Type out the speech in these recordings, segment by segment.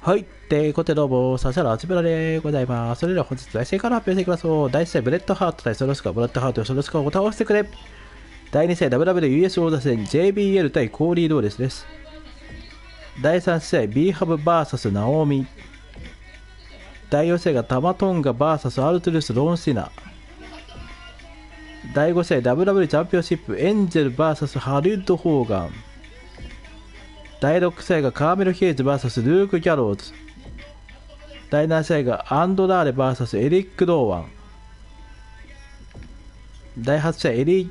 はい。ということでどうも、指原あつみなでございます。それでは本日第1戦から発表していきましょう。第1戦ブレッドハート対ソロスカ、ブレッドハートとソロスカを倒してくれ。第2戦 WWE 王座戦 JBL 対コーリー・ドーレスです。第3試合 B ハブ VS ナオミ。第4試合がタマトンガ VS アルトゥルス・ロンシナ。第5試合 WWE チャンピオンシップエンジェル VS ハリウッド・ホーガン。第6試合がカーメル・ヘイズ VS ルーク・ギャローズ。第7試合がアンドラーレ VS エリック・ドーワン。第8試合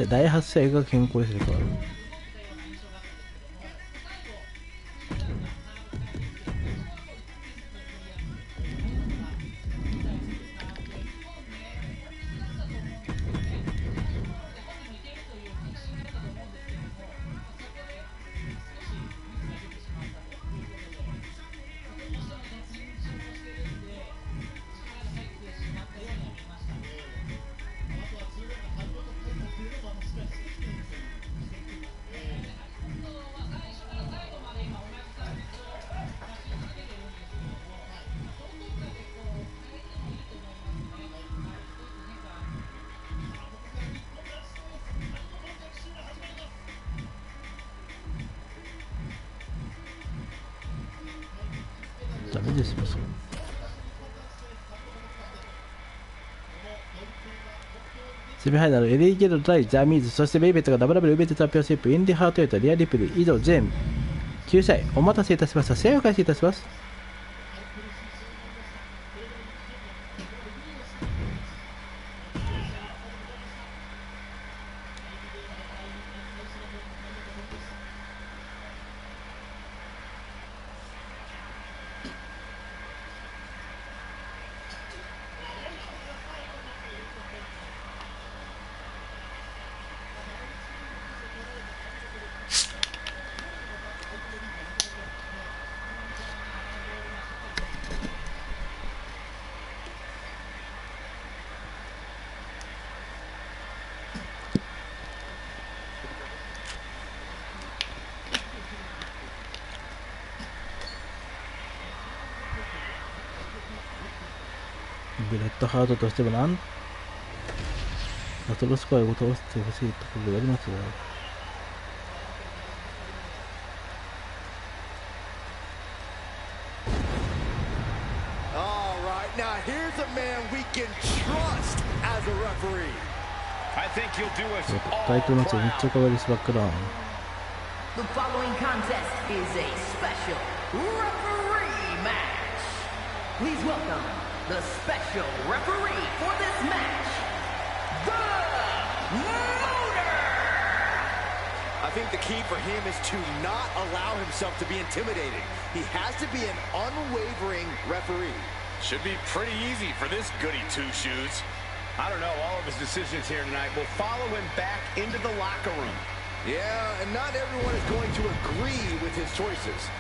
第8試合が健康ですね。ダメですよ。セミファイナルエリー・ゲル対ザ・ミーズ、そしてベイベットが WW ウベットチャンピオンシップインディハートエイトリア・リプリー以上全9試合お待たせいたしました。試合を開始いたします。ブレッドハートとしてもバトルスコアを倒してほしいところがありますが、タイトルマッチはめっちゃ変わりスバックダウン。The following contest is a special referee match. Please welcome the special referee for this match, the Motor. I think the key for him is to not allow himself to be intimidated. He has to be an unwavering referee. Should be pretty easy for this goody two-shoes. I don't know, all of his decisions here tonight will follow him back into the locker room. Yeah, and not everyone is going to agree with his choices.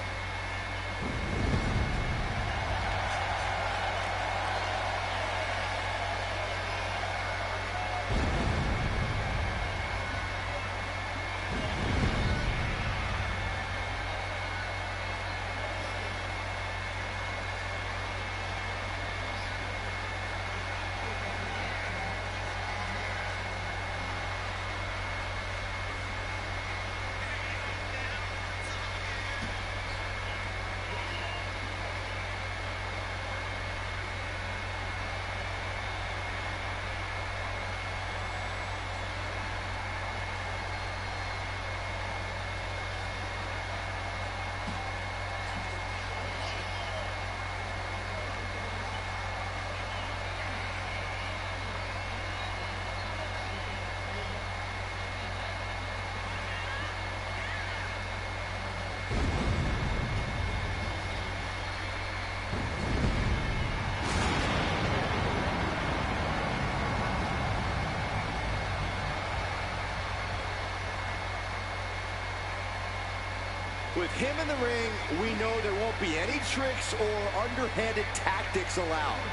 With him in the ring, we know there won't be any tricks or underhanded tactics allowed.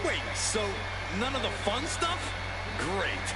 Wait, so none of the fun stuff? Great.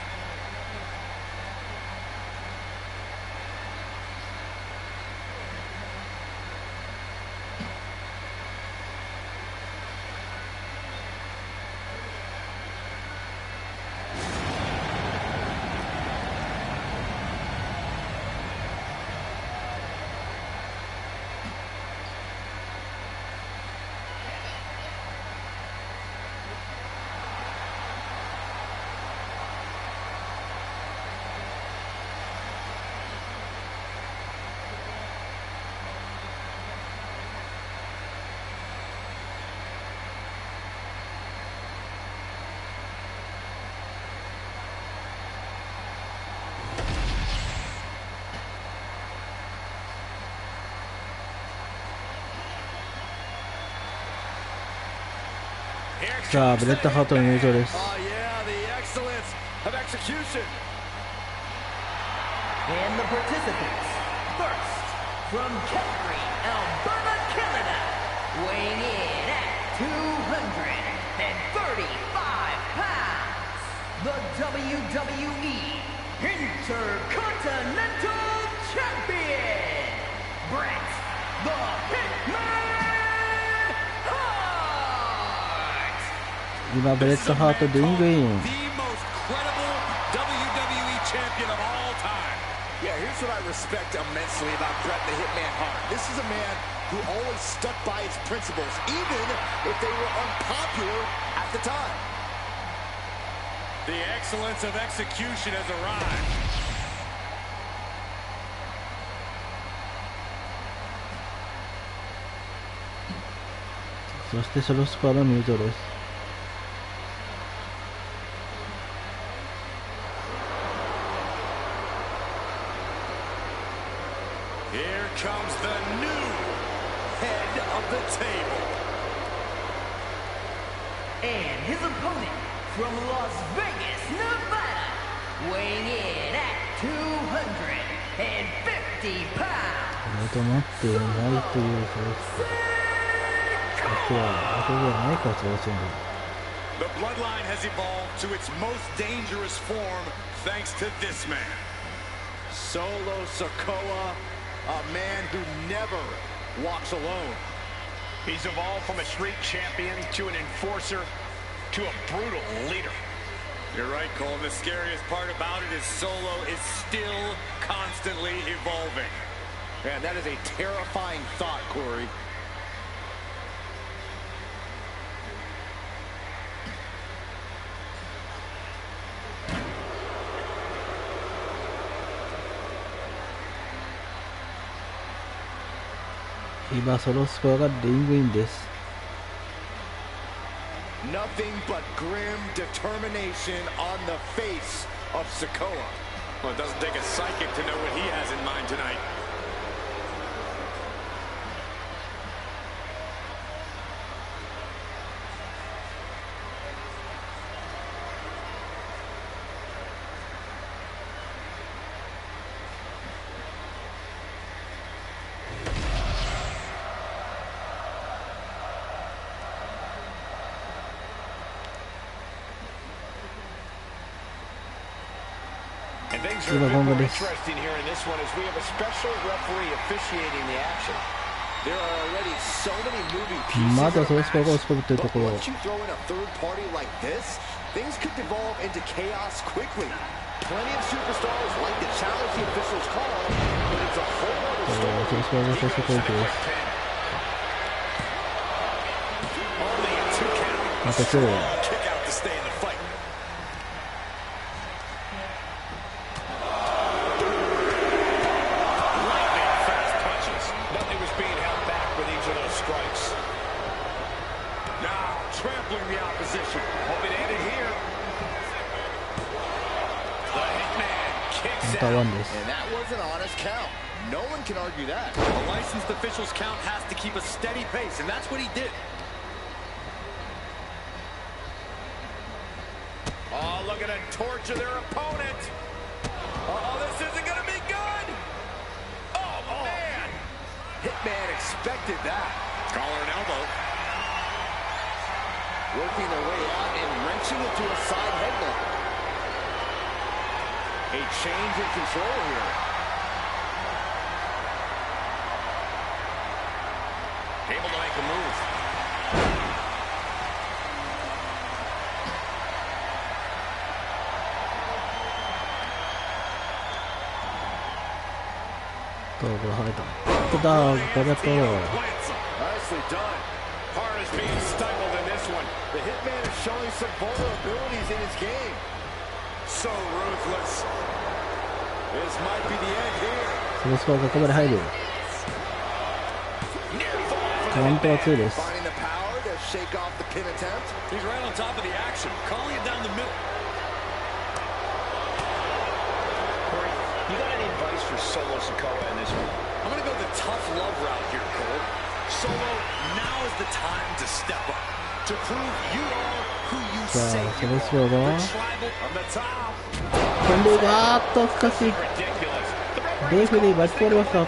さあブレッドハートの入場です。 Oh yeah, the excellence of execution. And the participants, first, from Calgary, Alberta, Canada, weighing in at 235 pounds, the WWE Intercontinental Champion, Bret the Hitman Hart! 今ブレッドハートリングイン。 The most credible WWE champion of all time. Yeah, here's what I respect immensely about Bret the Hitman Hart. This is a man who always stuck by his principles, even if they were unpopular at the time. The excellence of execution has arrived. そしてショロスコアの入場です。 Here comes the new head of the table. And his opponent from Las Vegas, Nevada, weighing in at 250 pounds. これと思っていないというショロスコア。そしては後ではないからそうしてるんだ。 The bloodline has evolved to its most dangerous form thanks to this man. Solo Sikoa, a man who never walks alone. He's evolved from a street champion to an enforcer to a brutal leader. You're right, Cole. The scariest part about it is Solo is still constantly evolving. Man, that is a terrifying thought, Corey. Now 今ソロスコアがリングインです。 Nothing but grim determination on the face of Sikoa. Well, it doesn't take a psychic to know what he has in mind tonight. And things are a bit more interesting here in this one as we have a special referee officiating the action. There are already so many moving pieces. まだソロスコアが押し込むというと But ころ。 once you throw in a third party like this, things could devolve into chaos quickly. Plenty of superstars like to challenge the officials' call, but it's a whole other ソ story. ロスコアが最初攻撃です。 Only a 2 count. また来る。 Kick out to stay in the fight. Lightning fast punches. Nothing was being held back with each of those strikes. Now trampling the opposition. Hope it ended here. The Hitman kicks またワ out. ンです。 And that was an honest count. No one can argue that. A licensed official's count has to keep a steady pace, and that's what he did. Oh, look at him torture their opponent. Oh, this isn't going to be good. Oh, man. Hitman expected that. Collar and elbow. Working their way out and wrenching it to a side headlock. A change in control here. Able to make a move. Nicely done. Heart is being stifled in this one. The Hitman is showing some vulnerabilities in his game. So ruthless. This might be the end here. そのスコアがここまで入る。カウントは2です。 Finding the power to shake off the pin attempt. He's right on top of the action, calling it down the middle. Corey, you got any advice for Solo Sikoa in this one? I'm going to go the tough love route here, Cole. Solo, now is the time to step up. To prove you are who you say you are. The tribal on the top. 飛んでいく。あーっと難しい。レフェリー巻き込まれました。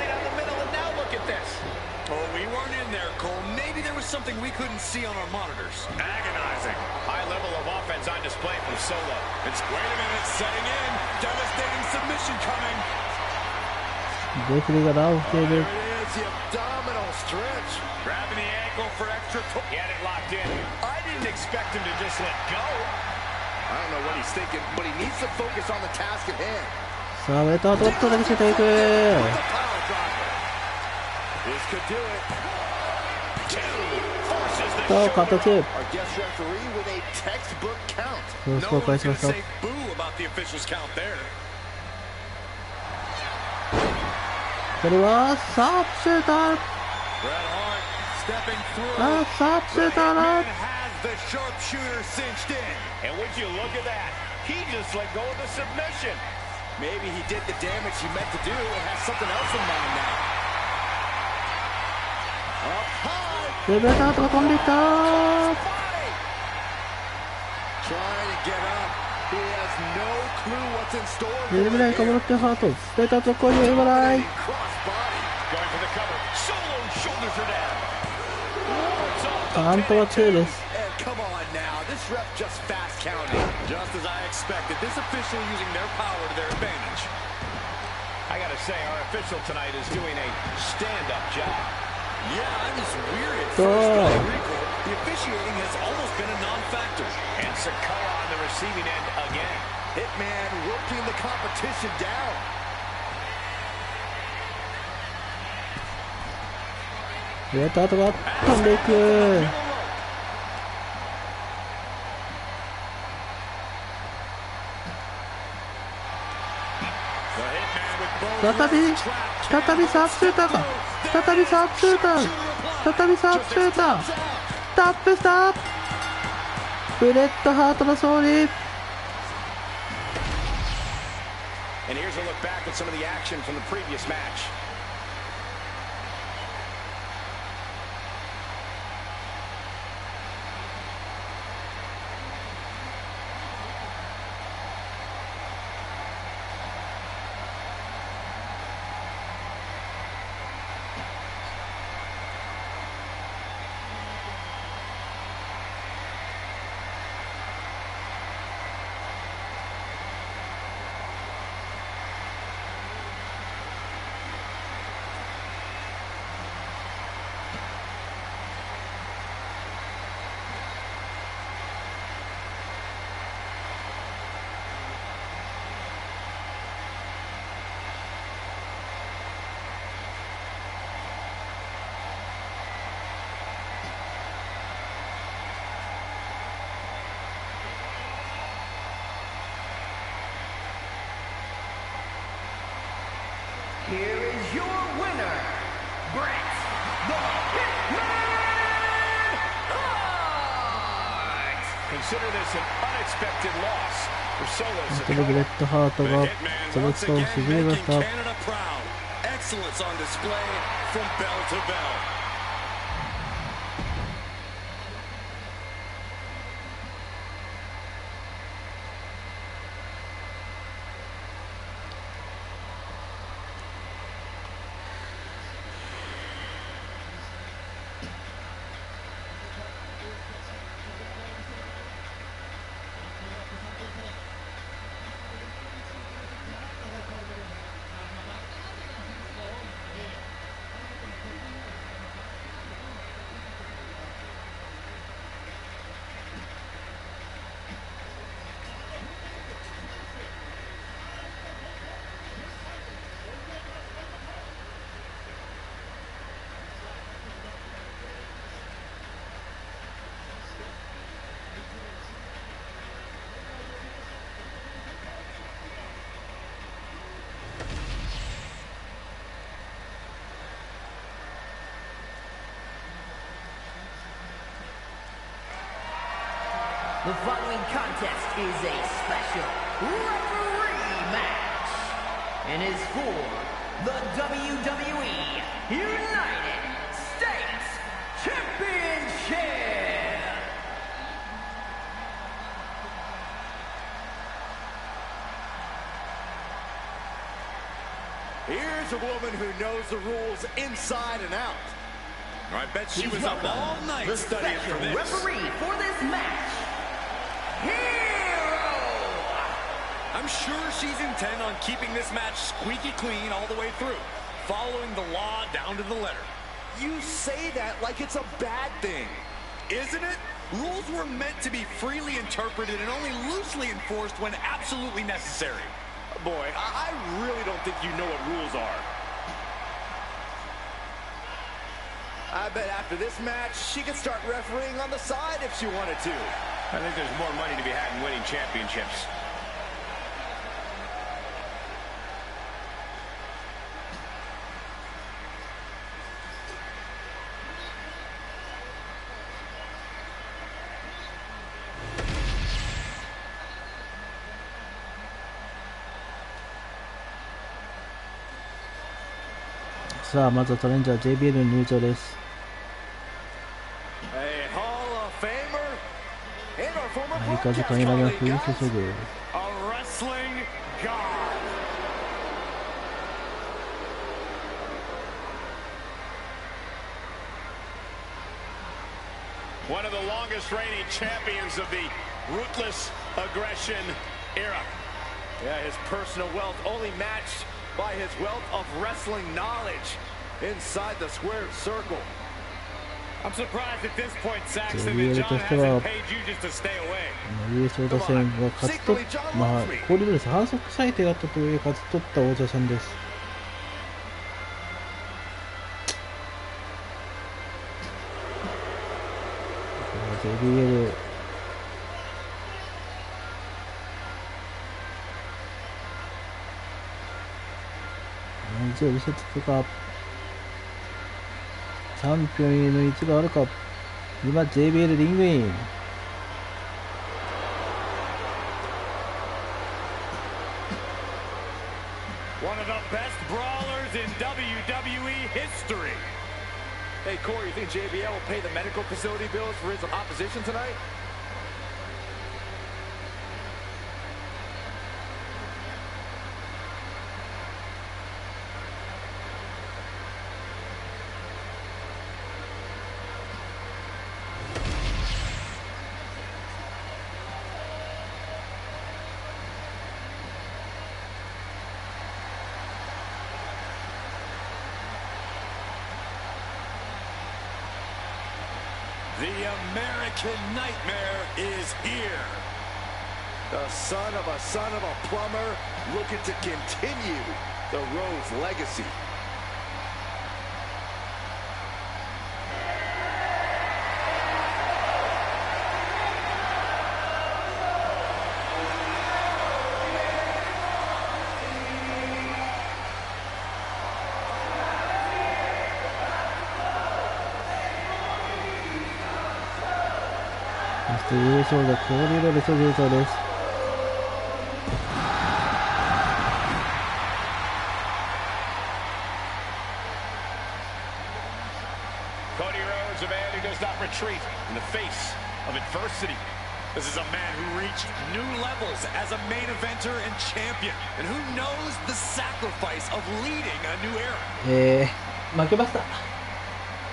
Something we couldn't see on our monitors. Agonizing. High level of offense on display from Solo. It's wait a minute, setting in. Devastating submission coming. レフェリーがダウンしている。 There it is, the abdominal stretch. Grabbing the ankle for extra. He had it locked in. I didn't expect him to just let go. I don't know what he's thinking, but he needs to focus on the task at hand. さあ、ウェイトアウトだけしていく。This could do it. さあ、カット2。 Our guest referee with a textbook count. そのスコア返しました。Say boo about the official's count there. これはサープシューター。 Bret Hart stepping through. あ、サープシューターだ。 Has the sharpshooter cinched in. And would you look at that? He just let go of the submission. Maybe he did the damage he meant to do and has something else in mind now. Up high. レベルアウトが飛んでいった。 Trying to get up. He has no clue what's in store. レベルアウトが戻ってハート。スペーターとこういう笑い。 Going for the cover. Solo shoulders her down. カウントは2です。 And come on now. This ref just fast counting. Just as I expected. This official using their power to their advantage. I gotta say, our official tonight is doing a stand-up job. Yeah, I'm just weird at first, but I agree, Cole. The officiating has almost been a non-factor. And Sikoa on the receiving end again. Hitman working the competition down. ウェイトアウトが飛んでいく。再びサープシューターか。再びサープシューター。再びサープシューター。タップした。ブレッドハートの勝利。 And here's a look back at some of the action from the previous match. Here is your winner, Bret the Hitman Hart. Consider this an unexpected loss for Solo このブレッドハートがそのスコアを沈めました。 Excellence on display from bell to bell. The following contest is a special referee match and is for the WWE United States Championship. Here's a woman who knows the rules inside and out. I bet she was up all night studying for this. The special referee for this match, Hero! I'm sure she's intent on keeping this match squeaky clean all the way through, following the law down to the letter. You say that like it's a bad thing. Isn't it? Rules were meant to be freely interpreted and only loosely enforced when absolutely necessary. Boy, I really don't think you know what rules are. I bet after this match, she could start refereeing on the side if she wanted to. I think there's more money to be had in winning championships. Hall of Famer and our former 相変わらず金が降り注ぐ。 A wrestling god. One of the longest reigning champions of the ruthless aggression era. Yeah, his personal wealth only matched by his wealth of wrestling knowledge inside the squared circle. I'm surprised at this point, Saxton, that John hasn't paid you just to stay away. US 王座戦は勝ち取っ交流レース反則裁定だったという勝ち取った王者さんです。JBL 意地を見せつくか、チャンピオンへの意地があるか。今 JBL リングイン。One of the best brawlers in WWE history. Hey, Corey, you think JBL will pay the medical facility bills for his opposition tonight? The American Nightmare is here. The son of a plumber looking to continue the Rose legacy.優勝が交流レース優勝です。Cody Rhodes, a man who does not retreat in the face of adversity. This is a man who reached new levels as a main eventer and champion, and who knows the sacrifice of leading a new era. 負けました。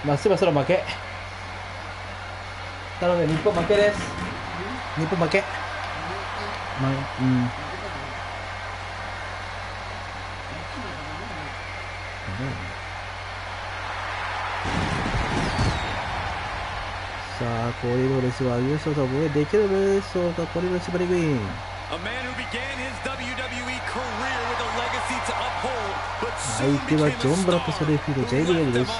まあ、そろそろ負け。なので日本負けです。日本負け。さあ、コーリー・ローレスは優勝者を防衛できるでしょうか。コーリー・ローレスバリグイン。相手はジョン・ブラッド・ソレフィード JBL です。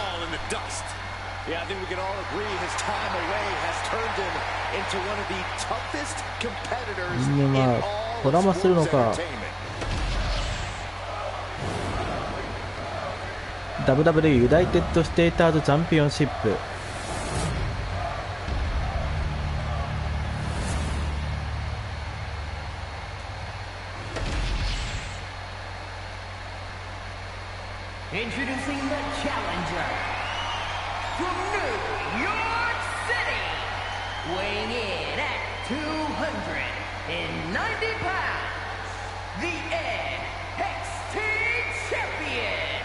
Yeah, I think we can all agree his time away has turned him into one of the toughest competitors in all of sports entertainment. WWE ユナイテッドステーターズチャンピオンシップ。Introducing the challenger from New York City, weighing in at 290 pounds, the NXT champion,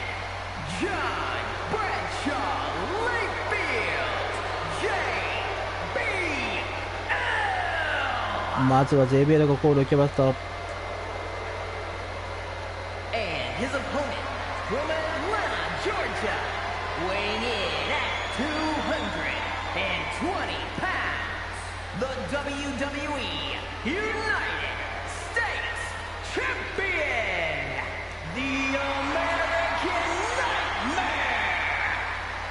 John Bradshaw Layfield, JBL. まずは JBL がコールを受けました。 And his opponent from Atlanta, Georgia, weighing in at 220 pounds, the WWE United States Champion, the American Nightmare,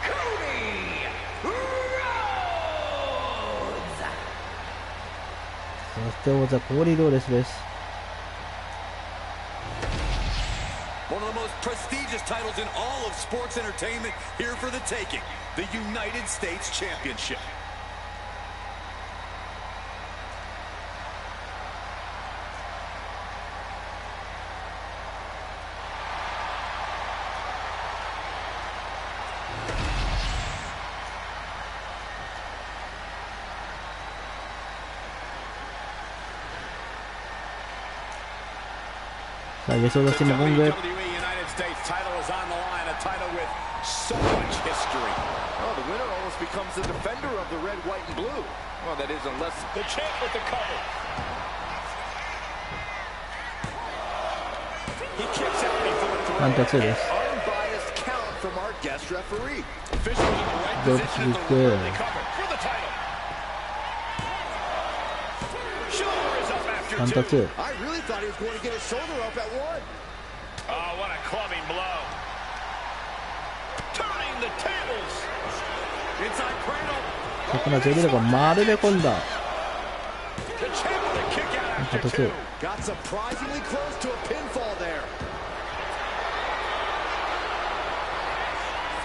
Cody Rhodes. そして王座コーリー・ローレスです。 One of the most prestigious titles in all of sports entertainment here for the taking, the United States Championship. さあ、予想出してもゴング。 WWE United States title is on the line, a title with so much history. Oh, the winner almost becomes the defender of the red, white, and blue. Well, that is unless The champ with the cover. he kicks out before ワン three. タツーです。 Unbiased count from our guest referee. Officials in the right Good position at the kick. room. They cover for the title. Shoulder is up after ワンタツ two. ー。 I really thought he was going to get his shoulder up at one. Oh, what a clubbing blow. Turning the tables. Inside cradle. そこから JBL が丸め込んだ。 The champ with a kick out ワン after タツ two. ー。 Got surprisingly close to a pinfall there.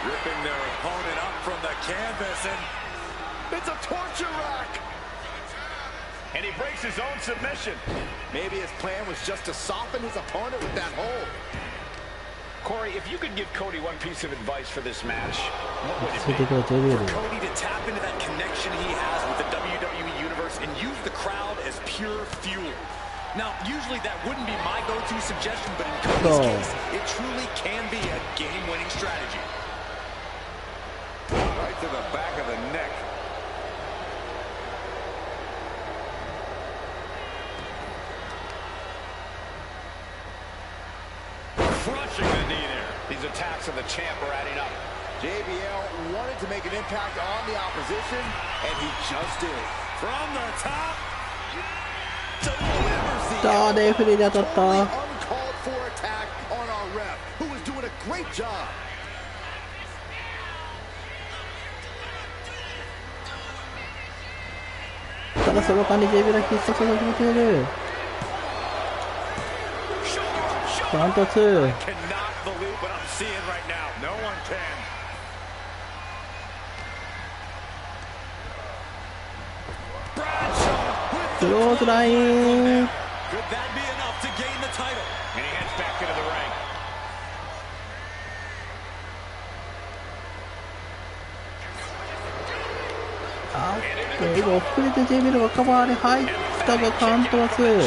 Ripping their opponent up from the canvas, and it's a torture rack. And he breaks his own submission. Maybe his plan was just to soften his opponent with that hold. Corey, if you could give Cody one piece of advice for this match, what would it ついて be? くる JBL。 Cody to tap into that connection he has with the WWE Universe and use the crowd as pure fuel. Now, usually that wouldn't be my go-to suggestion, but in Cody's case, it truly can be a game-winning strategy. Right to the back of the neck. Crushing the knee there. These attacks of the champ are adding up. JBL wanted to make an impact on the opposition, and he just did. From the top, delivers the さあ、レフェリーで当たった。 uncalled for attack on our ref, who was doing a great job. ただその間に JBL が必殺技を決めている。ワンタツー。 Cannot believe what I'm seeing right now. No one can. クローズライン。 Could that be enough to gain the title? And he heads back into the ring. あっと、今遅れて JBL がカバーに入ったがカウントは2。 Good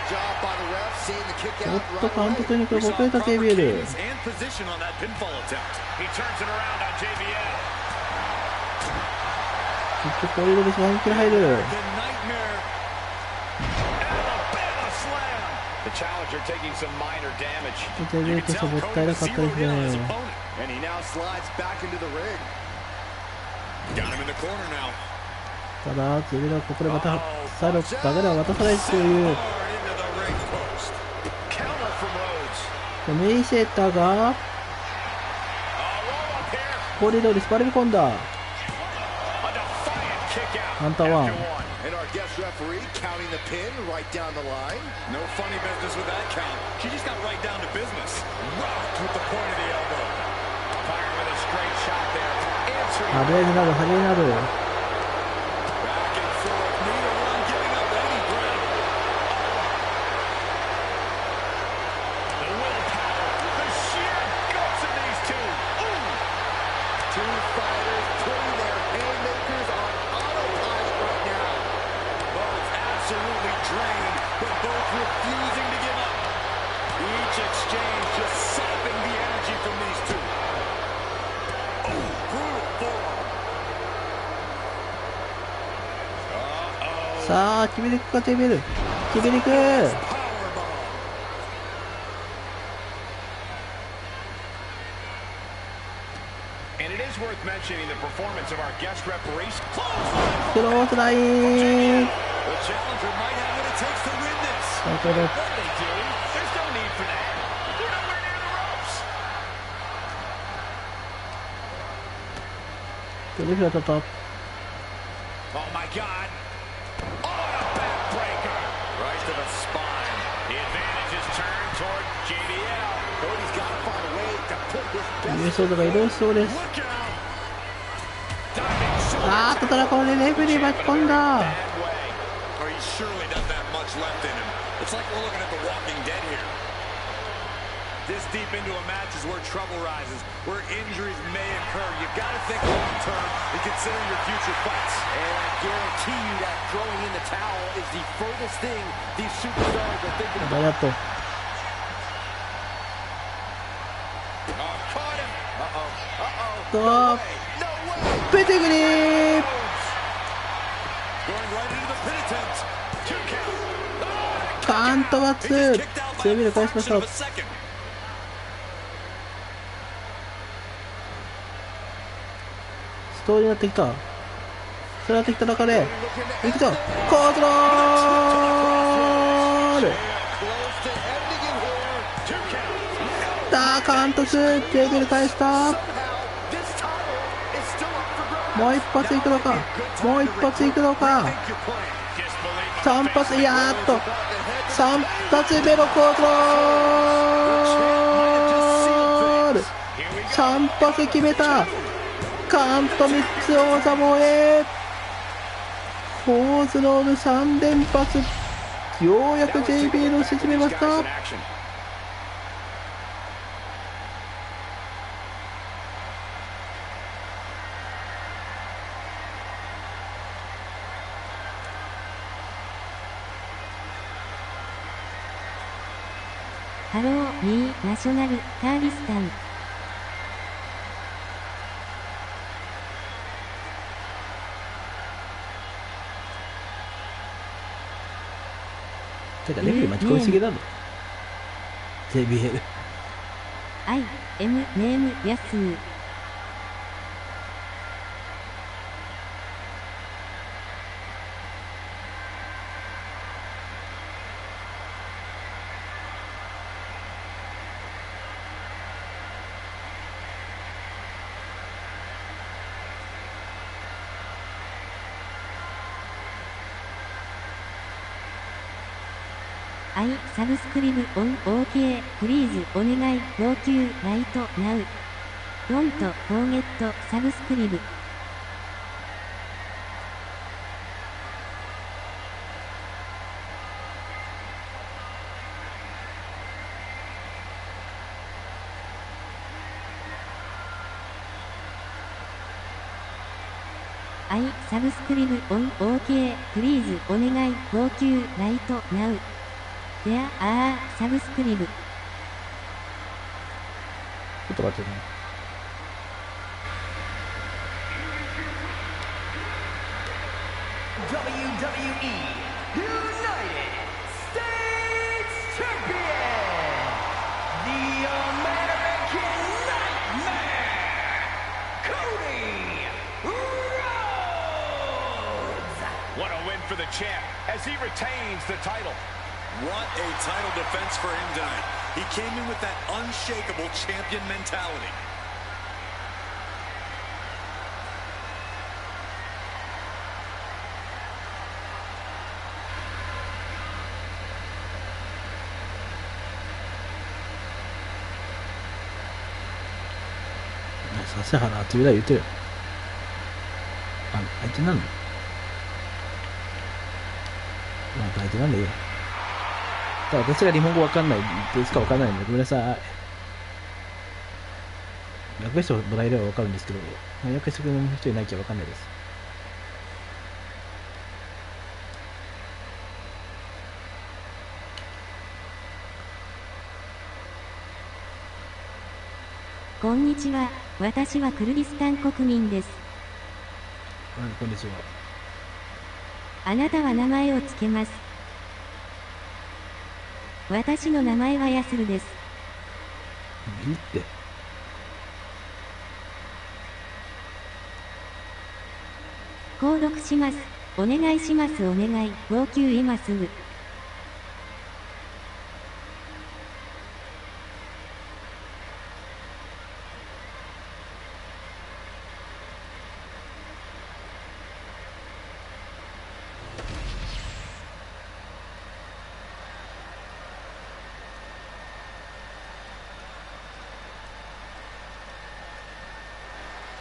job by the ref, seeing the kick おっ out と、カウント2にこれ遅れた JBL。 and position on that pinfall attempt. He turns it around on JBL. そしてコーリー・ローレスが本気に入る。 The nightmare. Alabama slam. The challenger taking some minor damage. JBL としてはもったいなかったですね。 And he now slides back into the ring. Got him in the corner now. ただ、JBL はここでまたサイドだけでは渡さないという Hard into the ring post. Counter from Rhodes. 見せたが、 Oh, roll up here. コーリー・ローレスバレ込んだ。 A defiant kick out. カウンターワン。 And our guest referee counting the pin right down the line. No funny business with that count. She just got right down to business. Rocked with the point of the elbow. Firing with a straight shot there. Answering. 派手になる、派手になる。 Back and forth. Neither one giving up any ground. The willpower. The sheer guts of these refusing to give up. Each exchange just sapping the energy from these two. Oh, brutal forearm. さあ決めていくか、テーベル決めていく。 And it is worth mentioning the performance of our guest referees. クローズライン。 The challenger might have what it takes to win this. なるほど。 What they do, there's no need for that. We're nowhere near the ropes. テレビが当たった。 Oh my God. Oh, and a backbreaker. Right to the spine. The advantage is turned toward JBL. Cody's got to find a way to put his best. 優勝度が移動しそうです。 Look out. あーっと、ただこれでレフェリー巻き込んだ。 Bad way. Or he surely doesn't have much left in him. It's like we're looking at the Walking Dead here. This deep into a match is where trouble rises, where injuries may occur. You've got to think long term and consider your future fights. And I guarantee you that throwing in the towel is the furthest thing these superstars are thinking about. バラッと。 Oh, caught him. Uh-oh. とー No way. ペテグリー。 Going right into the pin attempt. 2 count. カーントバッツ。 He's kicked out by 強み a で返しまし fraction た。 of a second. ストーリーになってきた。そうなってきた中でいくぞ、コートロール。 Close to ending it here. 2 count. ダーカントステーブル返した。 Somehow, this title is still up for grabs. もう一発いくのか、もう一発いくのか。 Think you're playing. Just believe 3発、いやーっと3発目のコートロール。3発決めた。カーント3つ王座防衛。コーズロール3連発。ようやく JB の沈めました。 ハローミーナショナルカーリスタン。てかレベル巻き込みすぎなの JBL。 I M ネームヤスー。サブスクリブオン OK プリーズお願い要求ライトナウドントフォーゲットサブスクリブ。サブスクリブオン OK プリーズお願い要求ライトナウでサブスクリブ。ちょっと待ってね。WWE United States Champion, the American Nightmare, Cody Rhodes. What a win for the champ as he retains the title. What a title defense for him tonight. He came in with that unshakable champion mentality.指原あつみだ言ってる。相手なんの？相手なんだよ。私が日本語わかんないですかわかんないんでごめんなさい。訳してもらえればわかるんですけど、訳してくれる人いないきゃわかんないです。こんにちは。私はクルディスタン国民です。こんにちは。あなたは名前をつけます。私の名前はヤスルです。いいって。購読します。お願いします。お願い。号泣今すぐ。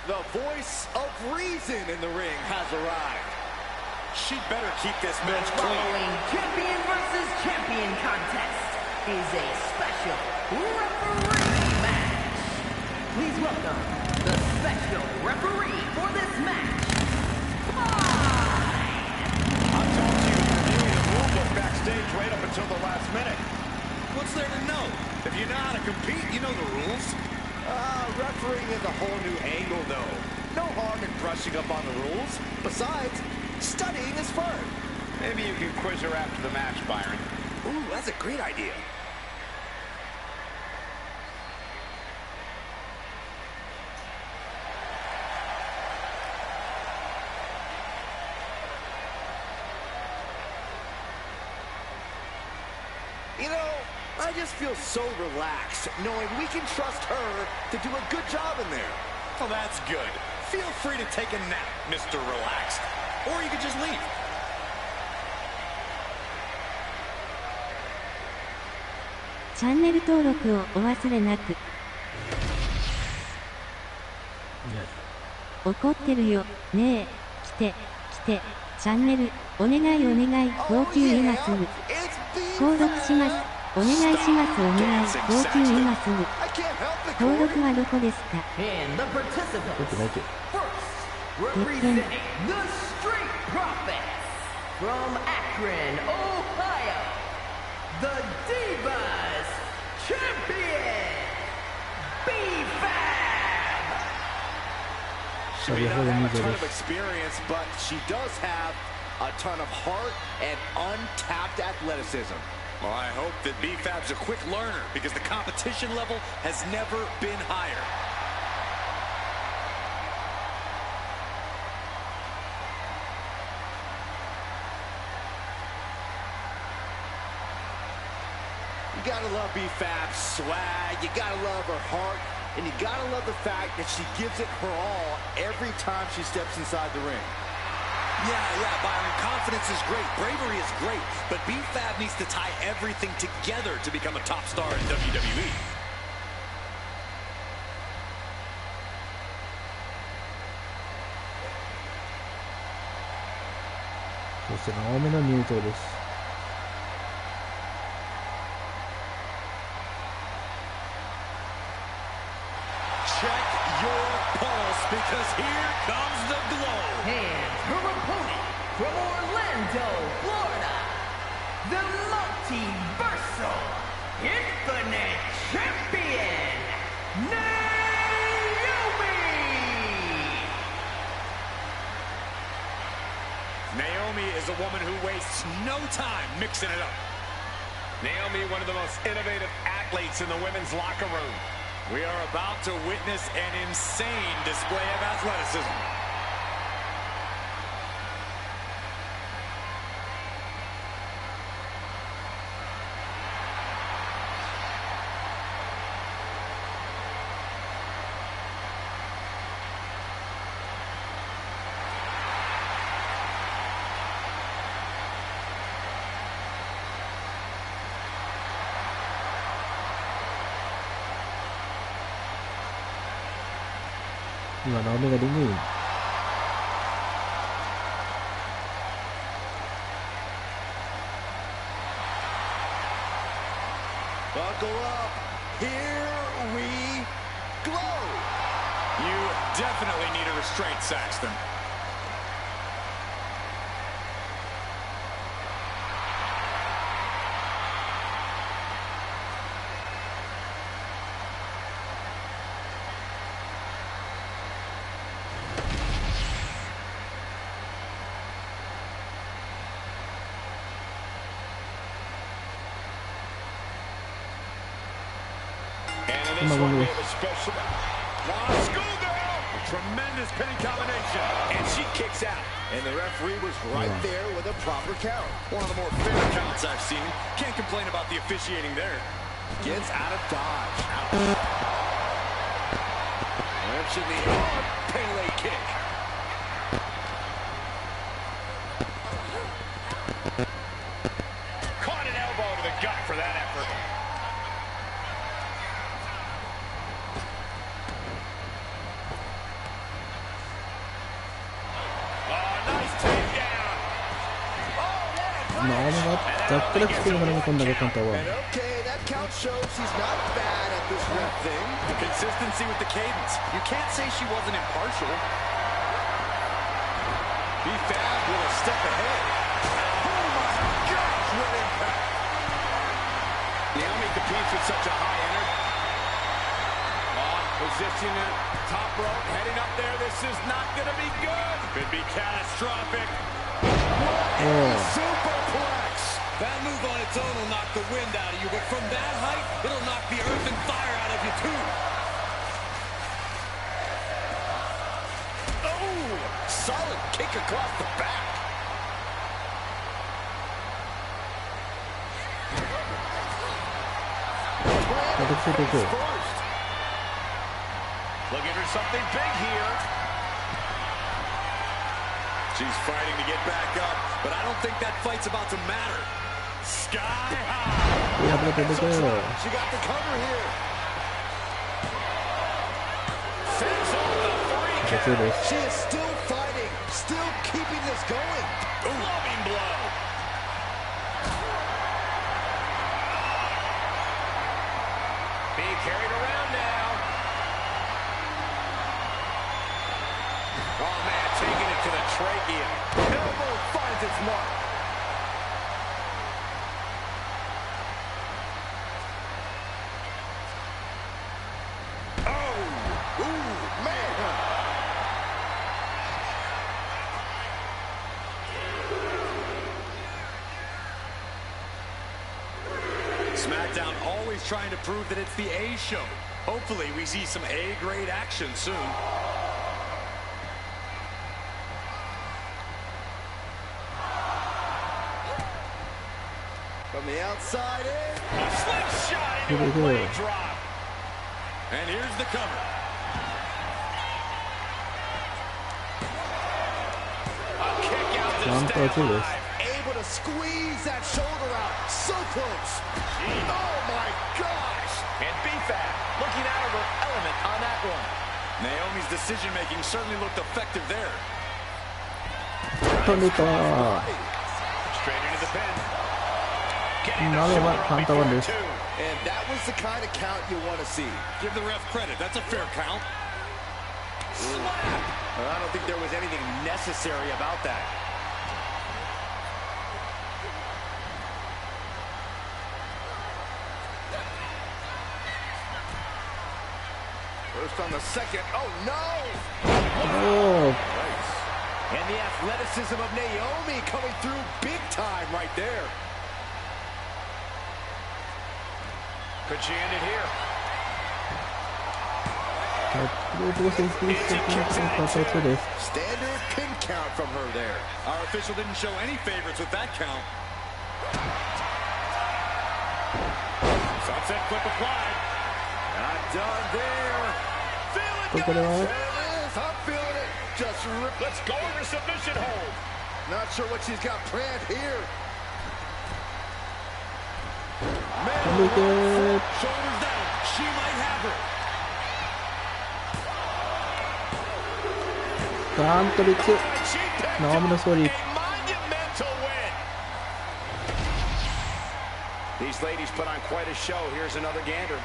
The voice of reason in the ring has arrived. She'd better keep this match The clean. following champion versus champion contest is a special referee match. Please welcome the special referee for this match, I'm telling you, you're viewing the rule book backstage right up until the last minute. What's there to know? If you know how to compete, you know the rules. Refereeing is a whole new angle, though. No harm in brushing up on the rules. Besides, studying is fun. Maybe you can quiz her after the match, Byron. Ooh, that's a great idea. You know, I just feel so relaxed knowing we can trust her to do a good job in there. Well, that's good. Feel free to take a nap, Mr. Relaxed. Or you could just leave. Channel 登録をお忘れなく。怒ってるよ。ねえ、来て、チャンネル、お願いお願い、号泣今すぐ。購読します。お願いします。お願い、号泣今すぐ。登録はどこですか？ and the participants. ないけど。 First, representing the Street Profits from Akron, Ohio, the Divas Champion, B-Fab. She may not have a ton of experience, but she does have a ton of heart and untapped athleticism. Well, I hope that B-Fab's a quick learner because the competition level has never been higher. You gotta love B-Fab's swag, you gotta love her heart, and you gotta love the fact that she gives it her all every time she steps inside the ring. Yeah, Byron, confidence is great, bravery is great, but B-Fab needs to tie everything together to become a top star in WWE. そして多めの入場です。Check your pulse because here comes the glow. And her opponent from Orlando, Florida, the multiversal infinite champion, Naomi! Naomi is a woman who wastes no time mixing it up. Naomi, one of the most innovative athletes in the women's locker room. We are about to witness an insane display of athleticism.今、ナオミがリングイン。Buckle up, here we glow! You definitely need a restraint, Saxton. 今ゴムです。 Tremendous pinning combination, and she kicks out. And the referee was right there with a proper count. One of the more fair counts I've seen. Can't complain about the officiating there. Gets out of dodge. Rips in the arm. Pele kick. Caught an elbow to the gut for that effort. Okay, that count shows he's not bad at this ref thing. Consistency with the cadence. You can't say she wasn't impartial. Be fab with a step ahead. Oh my gosh, what impact! Naomi competes with such a high energy. Position at top rope, heading up there. This is not going to be good. Could be catastrophic. Superplex. That move on its own will knock the wind out of you, but from that height, it'll knock the earth and fire out of you too. Oh, solid kick across the back. Looking for something big here. She's fighting to get back up, but I don't think that fight's about to matter. Sky high. She got the cover here. Sends on the 3 count. She is still fighting, still keeping this going. Loving blow. Being carried around now. Oh man, taking it to the trachea. Elbow finds its mark. Oh, ooh, man. SmackDown always trying to prove that it's the A show. Hopefully we see some A-grade action soon. From the outside in. A slingshot into a leg drop. And here's the cover. A kick out to stay alive. Able to squeeze that shoulder out. So close. Oh my gosh. And B-Fab looking out of her element on that one. Naomi's decision-making certainly looked effective there. Straight into the pin. And that was the kind of count you want to see. Give the ref credit. That's a fair count. Slap. I don't think there was anything necessary about that. First on the second. Oh, no. And the athleticism of Naomi coming through big time right there. Could she end it here? Standard pin count from her there. Our official didn't show any favorites with that count. Sunset flip applied. Not done there. Feel it. I'm feeling it. Just rip. Let's go over submission hold. Not sure what she's got planned here. Shoulders down. She might have her. ガントリックナオミの勝利。 These ladies put on quite a show. Here's another gander.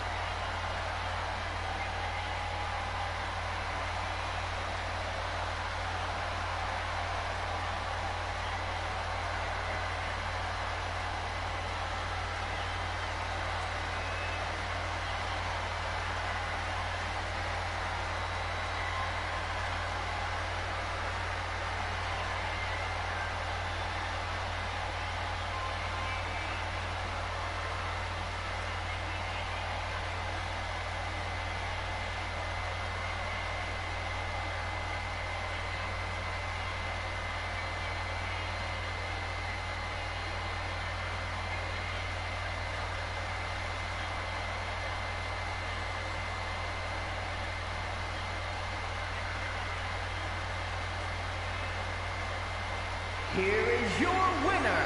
here is your winner,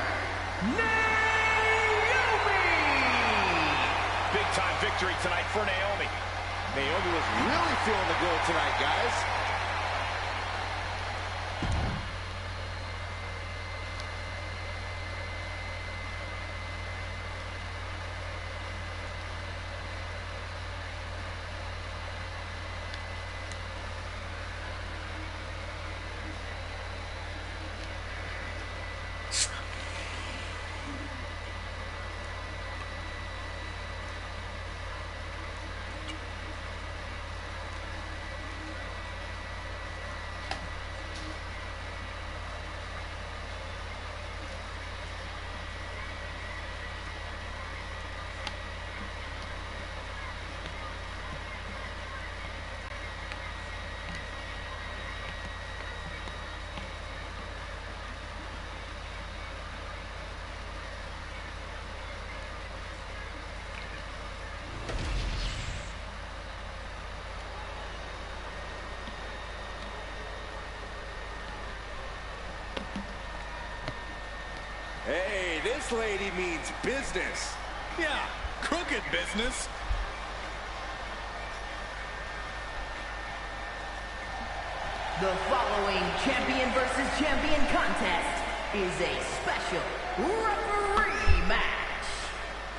Naomi! Big time victory tonight for Naomi. Naomi was really feeling the gold tonight, guys. Hey, this lady means business. Yeah, crooked business. The following champion versus champion contest is a special referee match.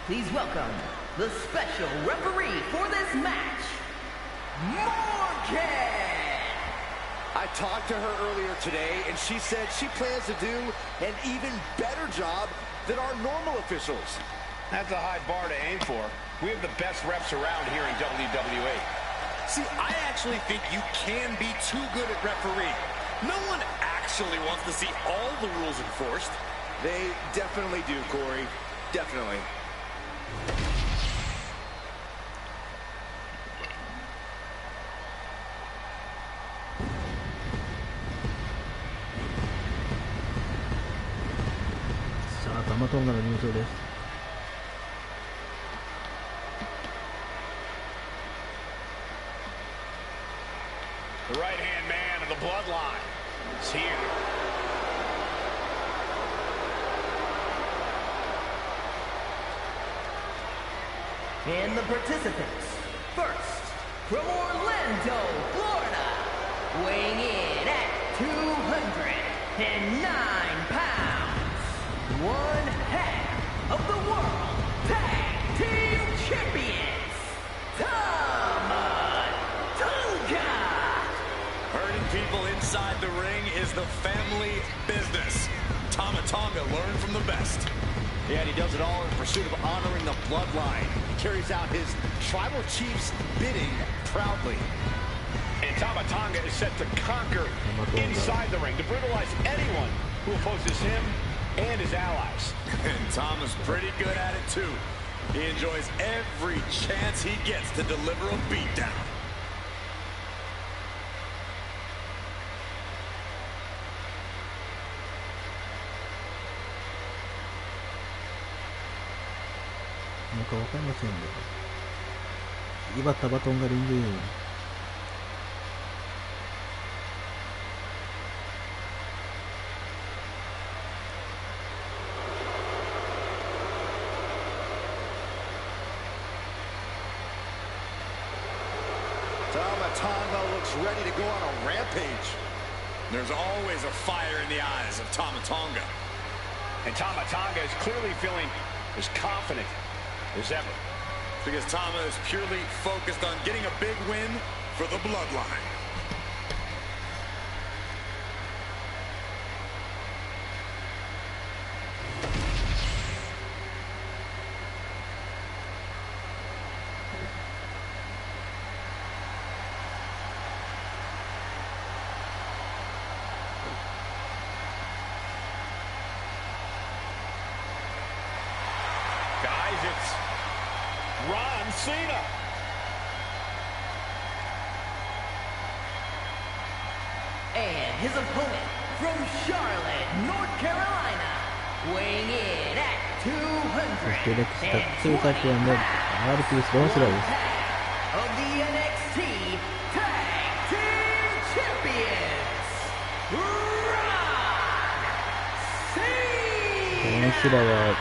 Please welcome the special referee for this match, Morgan. I talked to her earlier today, and she said she plans to do an even better job than our normal officials. That's a high bar to aim for. We have the best refs around here in WWE. See, I actually think you can be too good at refereeing. No one actually wants to see all the rules enforced. They definitely do, Corey. Definitely. Tama Tonga の入場です。The right-hand man of the bloodline is here. And the participants, first, from Orlando, Florida, weighing in at 209 pounds, one half of the World Tag Team Champions, Tama Tonga. Hurting people inside the ring is the family business. Tama Tonga learned from the best. Yeah, and he does it all in pursuit of honoring the bloodline. He carries out his tribal chief's bidding proudly. And Tama Tonga is set to conquer inside the ring, to brutalize anyone who opposes him and his allies. And Tama's pretty good at it too. He enjoys every chance he gets to deliver a beatdown. Iba Tama Tonga ring in. Tama Tonga looks ready to go on a rampage. There's always a fire in the eyes of Tama Tonga. And Tama Tonga is clearly feeling as confident as ever. Because Tama is purely focused on getting a big win for the bloodline. Guys, it's Ron Cena. And his opponent from Charlotte, North Carolina, weighing in at 220 of the NXT Tag Team Champions, Ron いつらは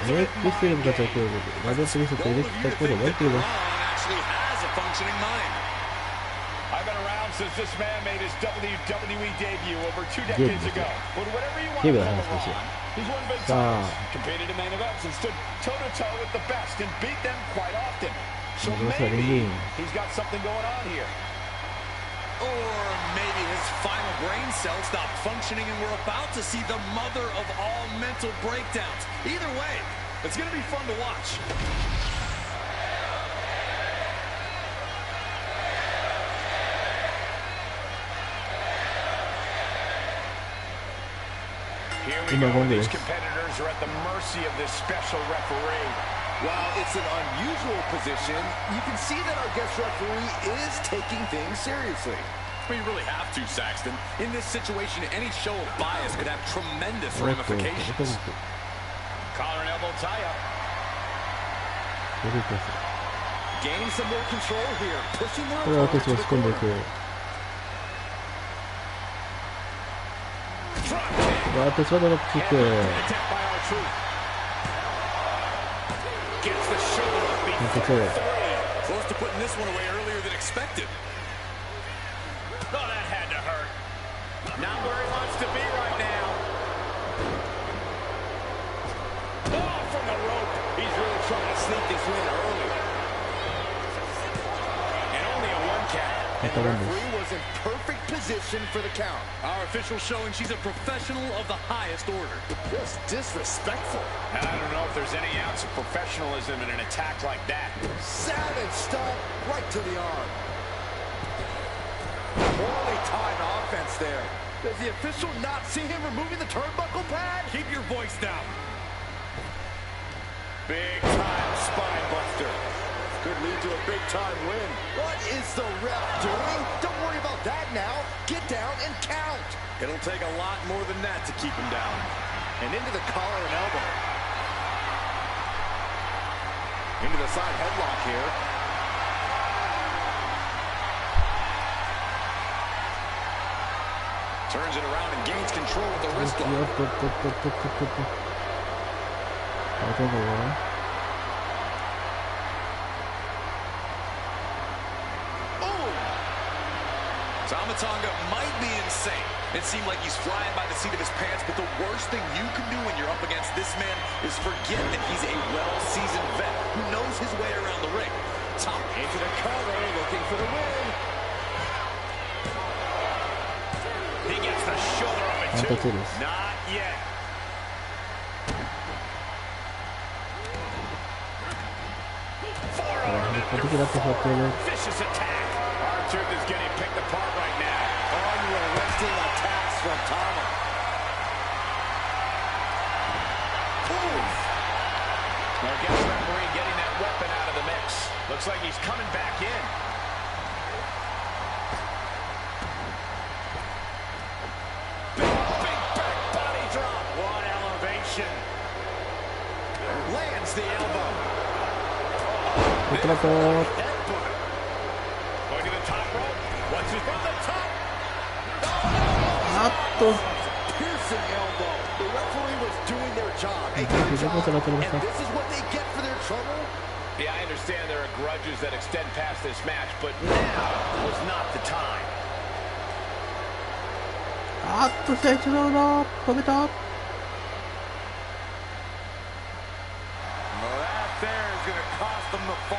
エレクティステルムが着用でラジオプリストとエレクティコードを割っています。ゲームの話ですよ。さあどうしたらリンギンOr maybe his final brain cells stop functioning and we're about to see the mother of all mental breakdowns. Either way, it's going to be fun to watch. Here we go. These competitors are at the mercy of this special referee. While it's an unusual position, you can see that our guest referee is taking things seriously. We really have to, Saxton. In this situation, any show of bias could have tremendous ramifications. Collar and elbow tie-up. Gaining some more control here, pushing their これは私が仕込んでいく。私はドロップキック。Close to putting this one away earlier than expected. Oh, that had to hurt. Not where he wants to be right now. Oh, from the rope. He's really trying to sneak this win early. And only a one count. And the referee was in perfect position for the count. Our official showing she's a professional of the highest order. Just disrespectful. I don't know if there's any ounce of professionalism in an attack like that. Savage stomp right to the arm. Poorly timed offense there. Does the official not see him removing the turnbuckle pad? Keep your voice down. Big time spine buster. Could lead to a big time win. What is the ref doing? Don't worry about that now. Get down and count. It'll take a lot more than that to keep him down. And into the collar and elbow. Into the side headlock here. Turns it around and gains control with the wrist lock. Tamatonga might be insane. It seemed like he's flying by the seat of his pants, but the worst thing you can do when you're up against this man is forget that he's a well-seasoned vet who knows his way around the ring. Tom Into the cover, looking for the win. He gets the shoulder up at two. Not yet. Vicious attack. R-Truth is getting picked apart right now. Unresting attacks from Tama. Our guest referee getting that weapon out of the mix. Looks like he's coming back in. Big back body drop. What elevation. Lands the elbow. Headbutt. Going to the top rope. What's it from the top? Piercing elbow. The referee was doing their job. A good job. And this is what they get for their trouble? Yeah, I understand there are grudges that extend past this match, but now was not the time. 試合中だな。止めた。Well, that there is going to cost them the fall.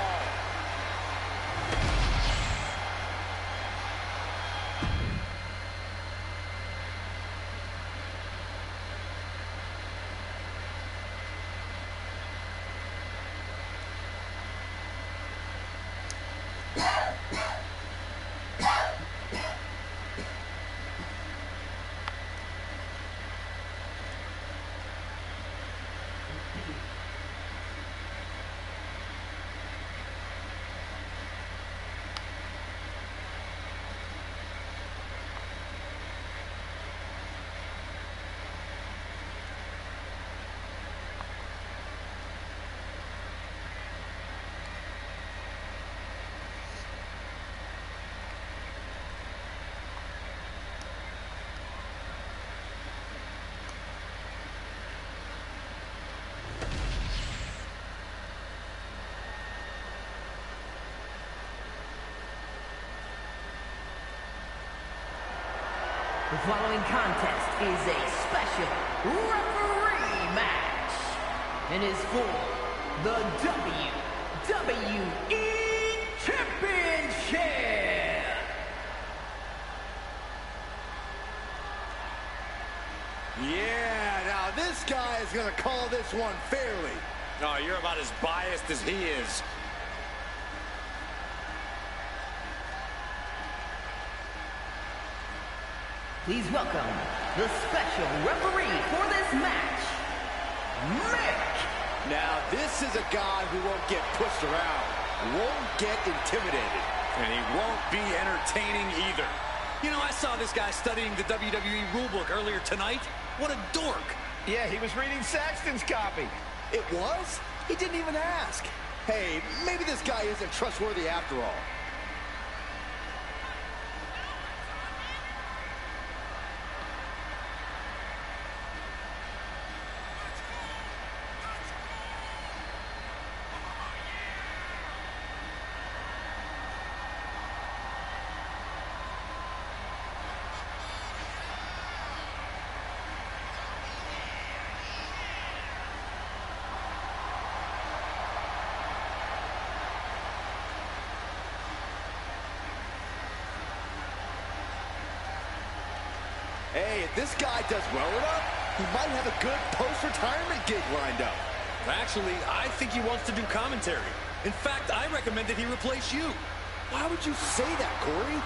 The following contest is a special referee match and is for the WWE Championship. Yeah, now this guy is going to call this one fairly. Oh, you're about as biased as he is. Please welcome the special referee for this match, Mick. Now, this is a guy who won't get pushed around, won't get intimidated. And he won't be entertaining either. You know, I saw this guy studying the WWE rulebook earlier tonight. What a dork. Yeah, he was reading Saxton's copy. It was? He didn't even ask. Hey, maybe this guy isn't trustworthy after all. Hey, if this guy does well enough, he might have a good post-retirement gig lined up. Actually, I think he wants to do commentary. In fact, I recommend that he replace you. Why would you say that, Corey?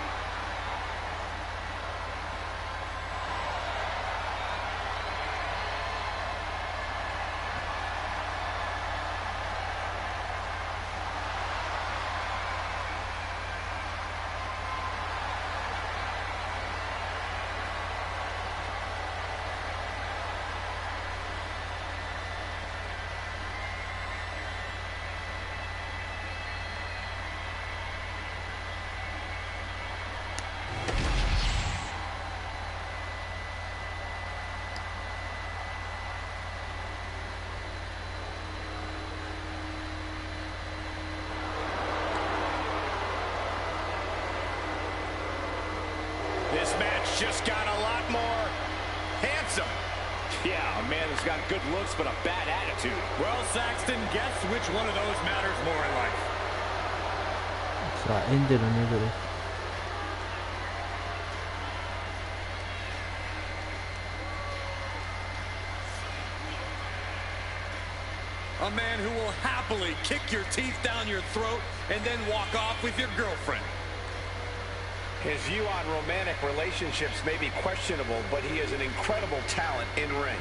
This match just got a lot more handsome. Yeah, a man who's got good looks but a bad attitude. Well, Saxton, guess which one of those matters more in life? さあエンジェル入場です。 A man who will happily kick your teeth down your throat and then walk off with your girlfriend. His view on romantic relationships may be questionable, but he is an incredible talent in ring.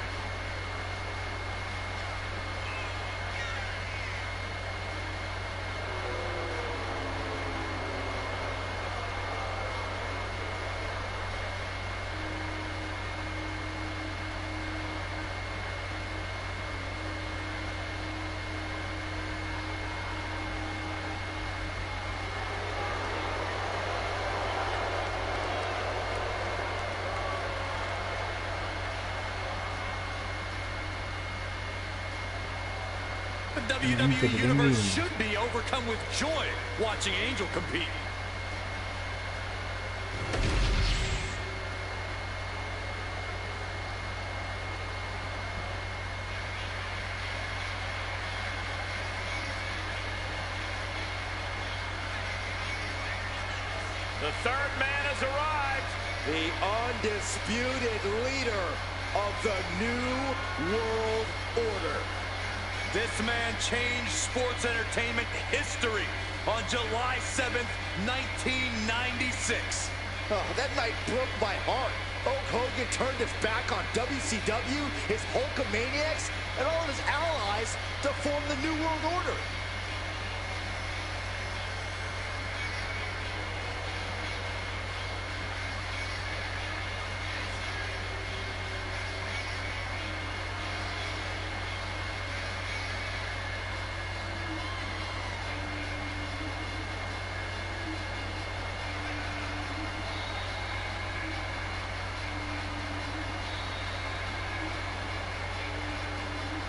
The WWE Universe should be overcome with joy watching Angel compete. The third man has arrived. The undisputed leader of the New World Order. This man changed sports entertainment history on July 7th, 1996. Oh, that night broke my heart. Hulk Hogan turned his back on WCW, his Hulkamaniacs, and all of his allies to form the New World Order.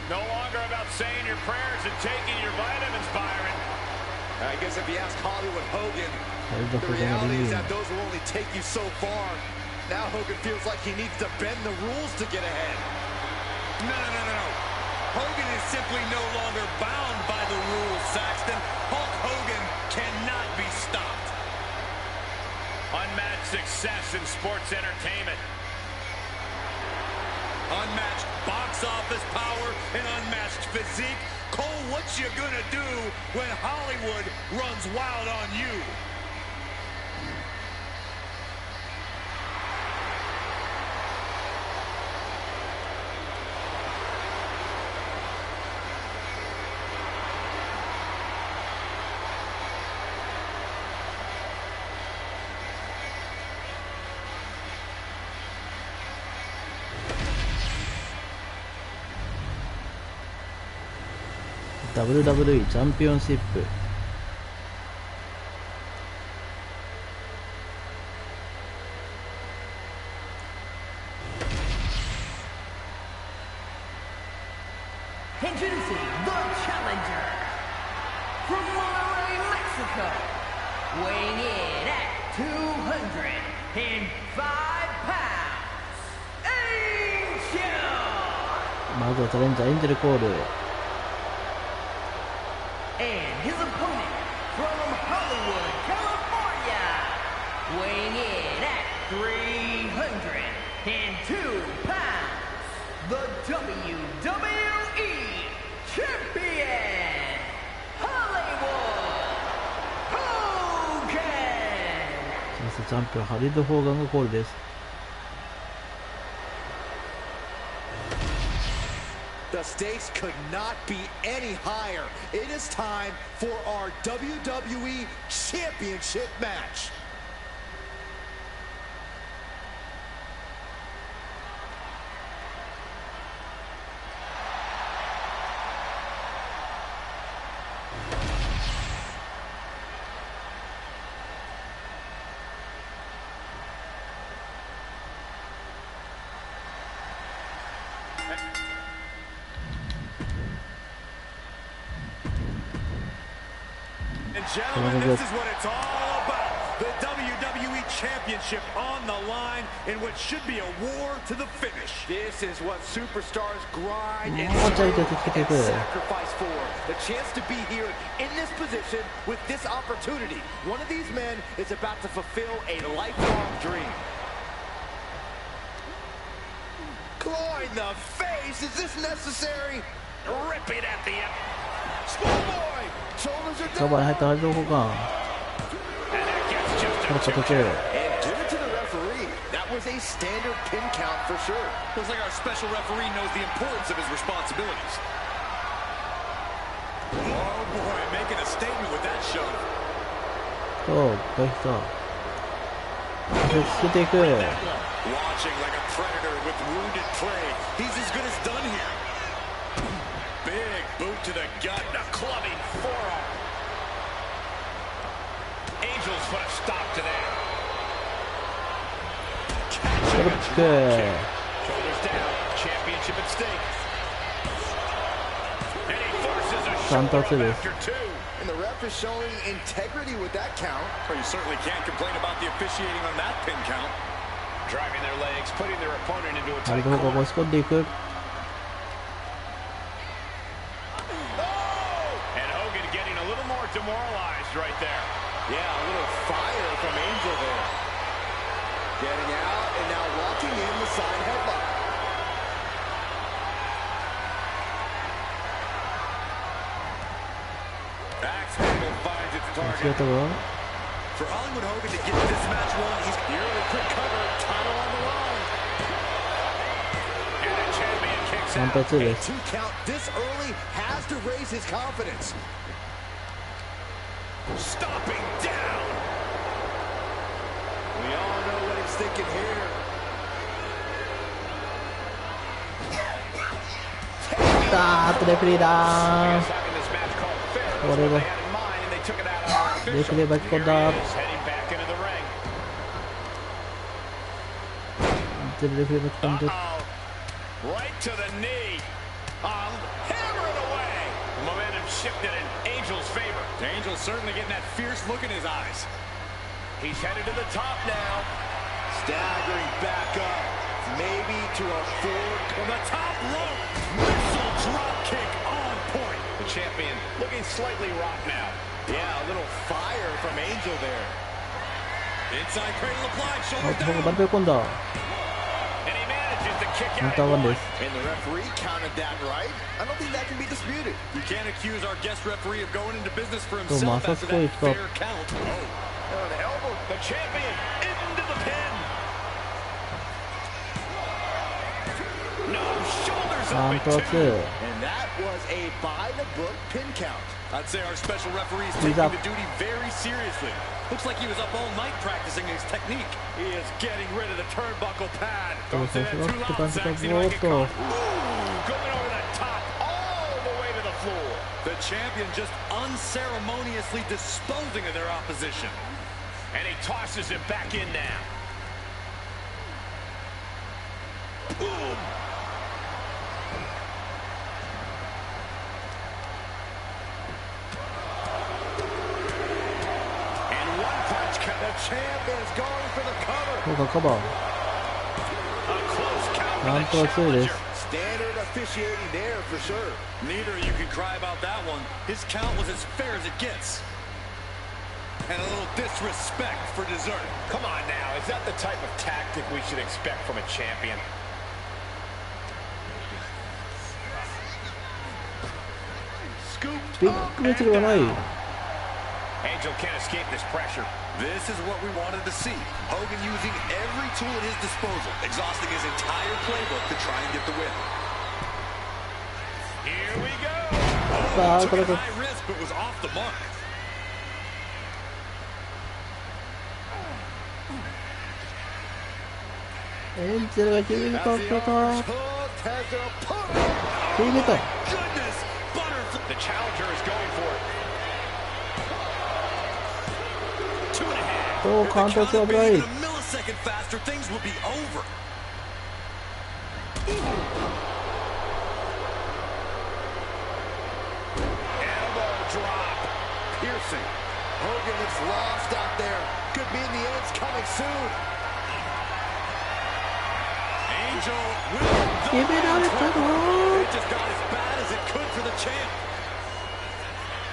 No longer about saying your prayers and taking your vitamins, Byron. I guess if you ask Hollywood Hogan, the reality is that those will only take you so far. Now Hogan feels like he needs to bend the rules to get ahead. No. Hogan is simply no longer bound by the rules, Saxton. Hulk Hogan cannot be stopped. Unmatched success in sports entertainment. Unmatched box office power and unmatched physique. Cole, what you gonna do when Hollywood runs wild on you? WWE チャンピオンシップIntroducing the challenger from Monterrey, Mexico, weighing in at 205 pounds, Angel! まずはチャレンジャーエンジェルコール And his opponent from Hollywood, California, weighing in at 302 pounds, the WWE Champion, Hollywood Hogan! そしてチャンピオンハリウッド・ホーガンがコールです The stakes could not be any higher. It is time for our WWE Championship match. And gentlemen, this is what it's all about. The WWE Championship on the line in what should be a war to the finish. This is what superstars grind and Sacrifice for. The chance to be here in this position with this opportunity. One of these men is about to fulfill a lifelong dream. Claw in the face. Is this necessary? Rip it at the end. Schoolboy. Shoulders are カバーに入ったハリウッド・ホーガン And that gets just この形 And give it to the referee. That was a standard pin count for sure. Looks like our special referee knows the importance of his responsibilities. Oh boy, making a statement with that shove. と回避かで捨てていく Watching like a predator with wounded prey. He's as good as done here. Big boot to the gut, a clubbing forearm. Angels put a stop to that. ドロップキック Shoulders down, championship at stake. And he forces a Santos shoulder is. after two. And the ref is showing integrity with that count. Well, you certainly can't complain about the officiating on that pin count. driving their legs, putting their opponent into a ハリ tight ウッド・ホーガン corner. 押し込んでいく And Hogan getting a little more demoralized right there. Yeah, a little fire from Angel there. Getting out and now locking in the side headlock. Axe handle finds its 間違 target. えたわ For Hollywood Hogan to get this match won, he's Nearly quick cover, title on the line. And the champion kicks 3 out. 対2です Two count this early has to raise his confidence. stomping down. We all know what he's thinking here. あーっとレフェリーだ Having this match called fair was what Whatever. they had in mind, and they took it out on our レ official. フェリー巻き込んだ He's heading back into the ring. レフェリー巻き込んで Uh-oh. Right to the knee. Hammer it away. Momentum shifted in Angel's favor. Angel's certainly getting that fierce look in his eyes. He's headed to the top now. Staggering back up, maybe to a forward from the top rope. Missile drop kick on point. The champion looking slightly rocked now. Yeah, a little fire from Angel there. Inside cradle applied, shoulders 僕 down. バルペ込んだ。 And he manages to kick ナン out ターワ at ンで one. す。 And the referee counted that right. I don't think that can be disputed. You can't accuse our guest referee of going into business for とま himself さ after すごい that 人。 fair count. The elbow. The champion into the pin. No, shoulders カ up ウン at トは two. 2。 And that was a by-the-book pin count. I'd say our special referee's He's taking up. the duty very seriously. Looks like he was up all night practicing his technique. He is getting rid of the turnbuckle pad. でも Don't さ say す that が too って loud, 感じか Saxy. ぼ You ー might っ get と。 caught. Ooh, going over the top, all the way to the floor. The champion just unceremoniously disposing of their opposition. And he tosses him back in now. Boom. And one punch count. The champion is going for the cover. そうか、カバー。 A close count カウン with ト the は2で challenger. す。 Standard officiating there for sure. Neither of you can cry about that one. His count was as fair as it gets. And a little disrespect for dessert. Come on now, is that the type of tactic we should expect from a champion? ビッグメチではない。 Angel can't escape this pressure. This is what we wanted to see. Hogan using every tool at his disposal, exhausting his entire playbook to try and get the win. Here we go. さあ、 Took これ a これ。 high risk, but was off the mark. エンジェルが響いた、来た。 Hooked has a push. 響いた。 Goodness, butterfly. The challenger is going for it. 2.5. おお、カウントは2危ない。 Even a millisecond faster, things would be over. Elbow drop. Piercing. Hogan looks lost out there. Could mean the end's coming soon. Angel with 決められたぞ。 it just got as bad as it could for the champ.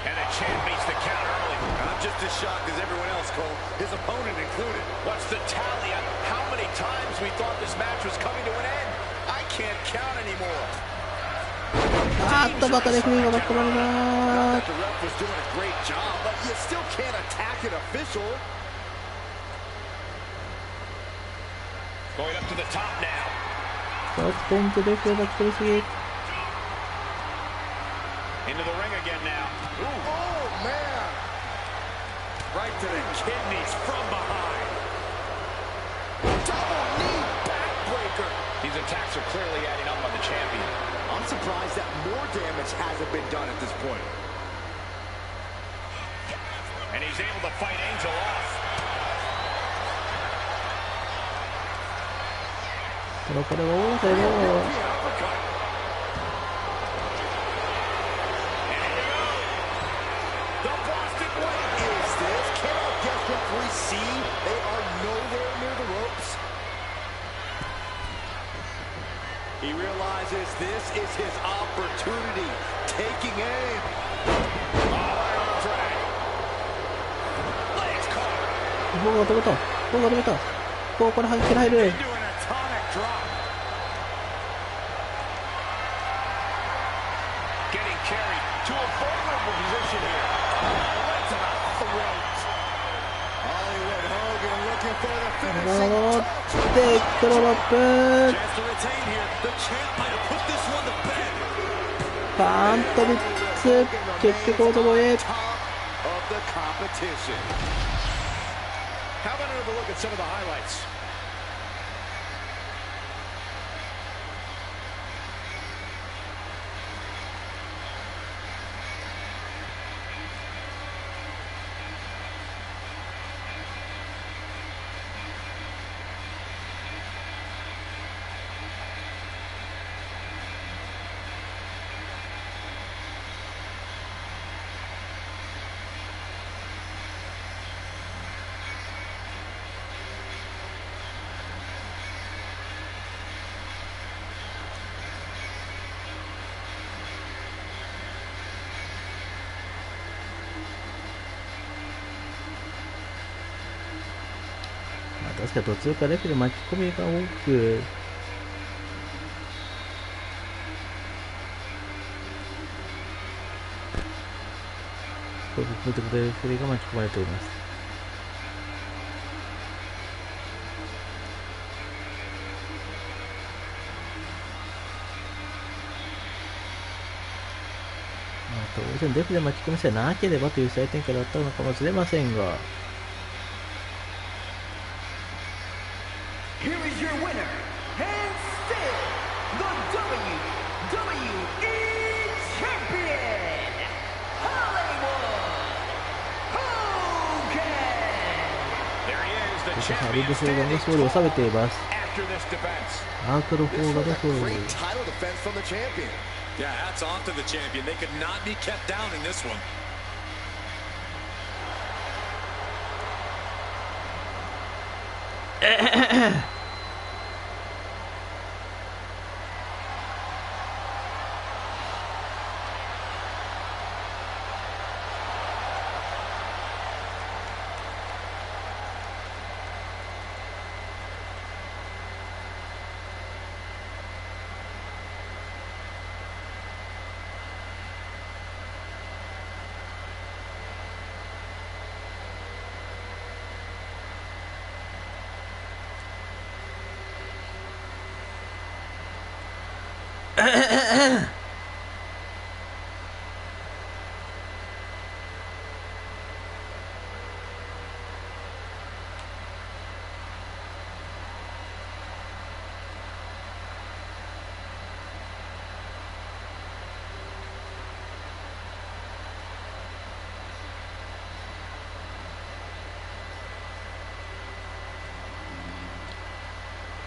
And the champ meets the count early. I'm just as shocked as everyone else, Cole, his opponent included. What's the tally on how many times we thought this match was coming to an end? I can't count anymore. あーっと、またレフェリーが巻き込まれ Not た。 that the ref was doing a great job, but you still can't attack an official. Going up to the top now. サスペンスレフェリーが来りすぎ。 Into the ring again now. Ooh, Oh, man. right to the kidneys from behind. Double knee backbreaker. These attacks are clearly adding up on the champion. I'm surprised that more damage hasn't been done at this point. And he's able to fight Angel off. これは大手の。 European uppercut. And here we go. The Boston Wave. Is this? Can our guest referee see they are nowhere near the ropes? He realizes this is his opportunity. Taking aim. Arm drag. Legs caught. ボーが止めた。ボーが止めた。ボー、これ入って入る。 Into an atomic drop. Getting carried to a vulnerable position here. Right to the throat. Hollywood Hogan looking for the 戻 finishing っ touch. て、クロロップ。 Chance to retain here. The champ might have put this one to bed. パントリッツ。結局男へ。 Top of the competition. How about another look at some of the highlights? 確か途中からレフェリー巻き込みが多く、こういうところでレフェリーが巻き込まれております。当然レフで巻き込みさえなければという試合展開だったのかもしれませんが、Here is your winner, and still the WWE Champion, Hollywood Hogan! There he is, the ハリ champion ウッドフォーガンが standing 勝利を収めています。 after this defense. アークドフォーガンの勝利。 Great title defense from the champion. Yeah, hats off to the champion. They could not be kept down in this one.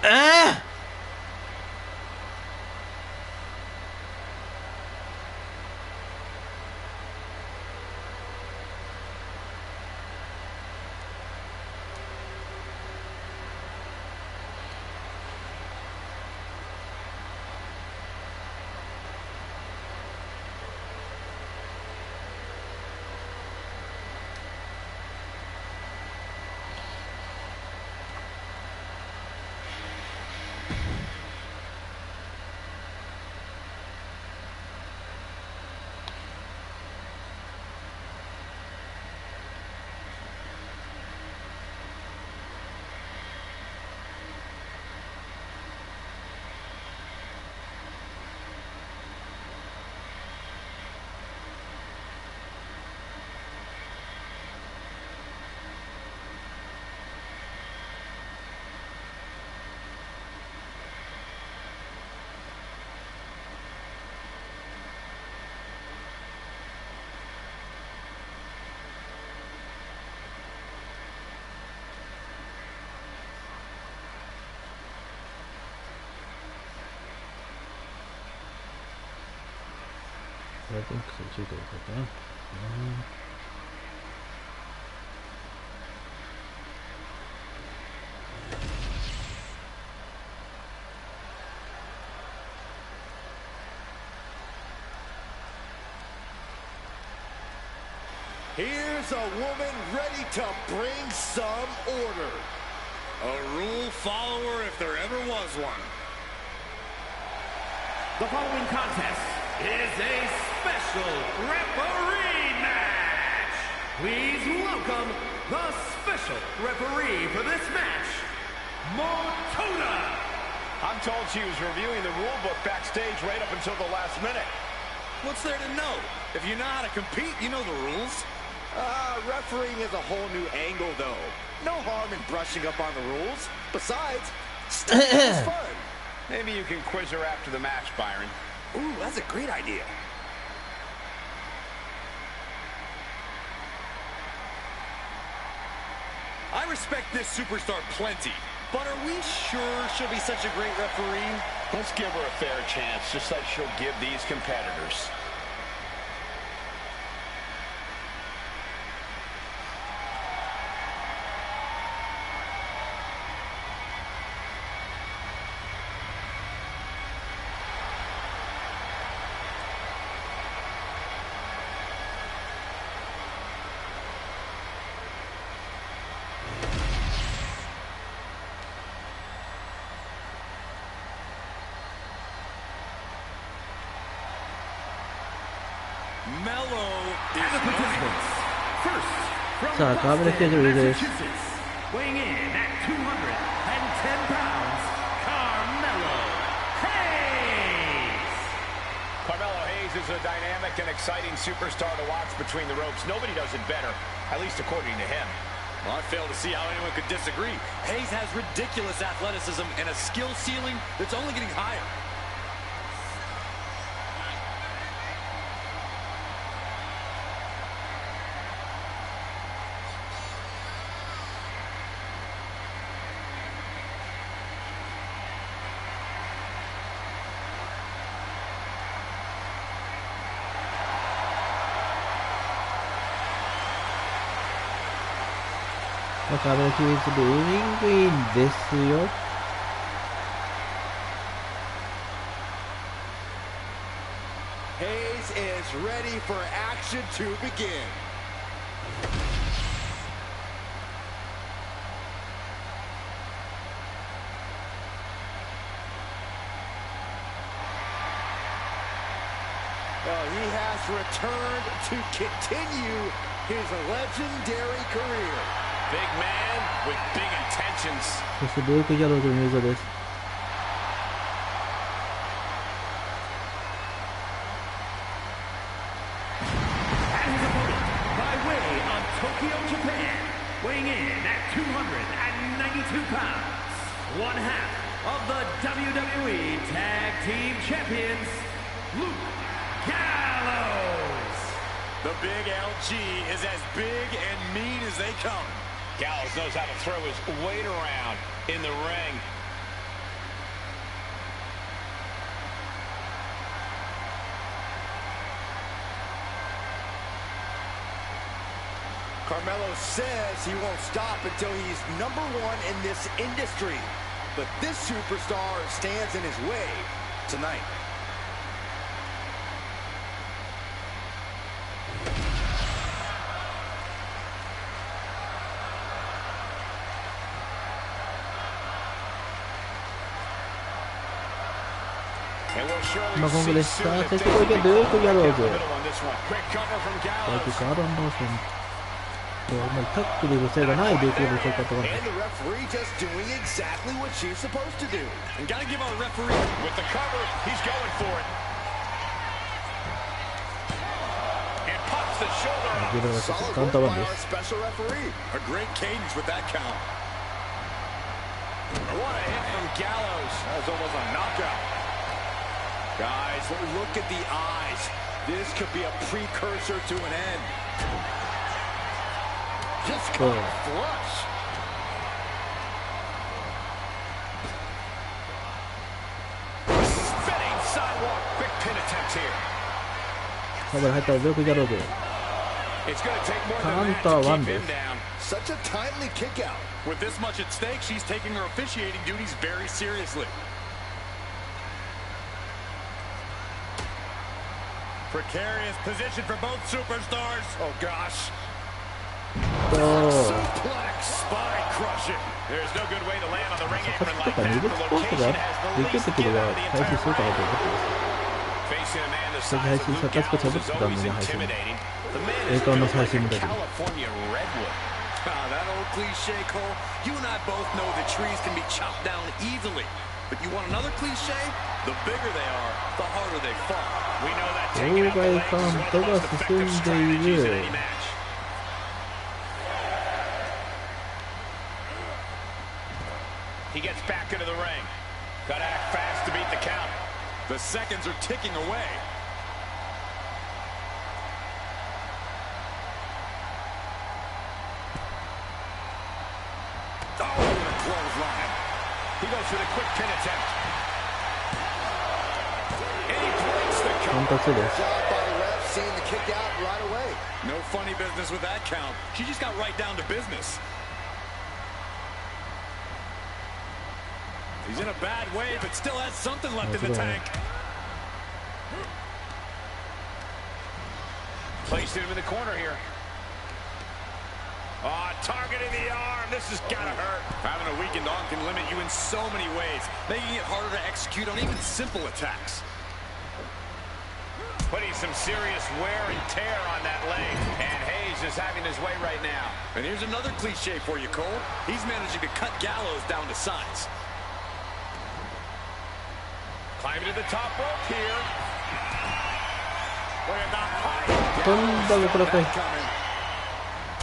Ah! ライトミックスについてるかな。Here's a woman ready to bring some order. A rule follower if there ever was one. The following contest is a special referee match. Please welcome the special referee for this match, Motoda. I'm told she was reviewing the rule book backstage right up until the last minute. What's there to know? If you know how to compete, you know the rules. Refereeing is a whole new angle, though. No harm in brushing up on the rules. Besides, it's fun. Maybe you can quiz her after the match, Byron. Ooh, that's a great idea. I respect this superstar plenty, but are we sure she'll be such a great referee? Let's give her a fair chance, just like she'll give these competitors. さあ、カーブレステージの上です。Weighing in at 210 pounds, Carmelo Hayes. Carmelo Hayes is a dynamic and exciting superstar to watch between the ropes. Nobody does it better, at least according to him. Well, I fail to see how anyone could disagree. Hayes has ridiculous athleticism and a skill ceiling that's only getting higher. Carmelo is moving in ですよ。Hayes is ready for action to begin. Well, he has returned to continue his legendary career. Big man with big intentions. そしてブルーク・ギャローズの入場です。By way of Tokyo, Japan, weighing in at 292 pounds, one half of the WWE Tag Team Champions, Luke Gallows. The big LG is as big and mean as they come. Gallows knows how to throw his weight around in the ring. Carmelo says he won't stop until he's #1 in this industry. But this superstar stands in his way tonight. And we'll surely まあ、今後で see す。さ soon あ、 that そして they これで can ルーク・ギャロー down ズ。 the middle on this one. Quick cover from ルーク・ Gallows. ガーロン・ローソン。もうタックルのせいがないルーク・ギャローズを買ったから。 And the referee just doing exactly what she's supposed to do. And gotta give our referee With the cover, he's going for it. And pops the shoulder up. ギブラーズ Solid カウン work ター by ワンで our す。 special referee. a great cadence with that count. What a hit from Gallows. That was almost a knockout. Guys, look at the eyes. This could be a precursor to an end. Just got flush. Spinning sidewalk. Quick pin attempt here. カバー入ったルーク・ギャローズ。 It's going to take more than that to Counter one keep himです。 down. Such a timely kick out. With this much at stake, she's taking her officiating duties very seriously. Precarious position for both superstars. Oh, gosh. と Spine crushing. There's no good way to land on the ring サカ apron スと like か that. 二 The 列コース location が has で the きる least とき give は out of the 配信 entire するかなと思ってます。 Facing a man the 最近 size 配 of 信 Luke サカスと Gallows 喋っ is てたん always でね、配信。 intimidating. The man 栄 is 冠の built 配 like 信 a 見たけど。 California redwood. That old cliche, Cole. You and I both know that trees can be chopped down easily. But you want another cliche? The bigger they are, the harder they fall. We know that taking out the legs is one of the most effective strategies in any match. He gets back into the ring. Gotta act fast to beat the count. The seconds are ticking away. Oh, what a clothesline. He goes for the quick pin attempt. And he breaks the カウン count. ター2です。 Job by the ref, seeing the kick out right away. No funny business with that count. She just got right down to business. He's in a bad way, but still has something left in the tank. Placed him in the corner here. Oh, targeting the arm. This has got to hurt. Having a weakened arm can limit you in so many ways, making it harder to execute on even simple attacks. putting some serious wear and tear on that leg, and Hayes is having his way right now. And here's another cliche for you, Cole. He's managing to cut Gallows down to size. Climbing to the top rope here. Look at that high.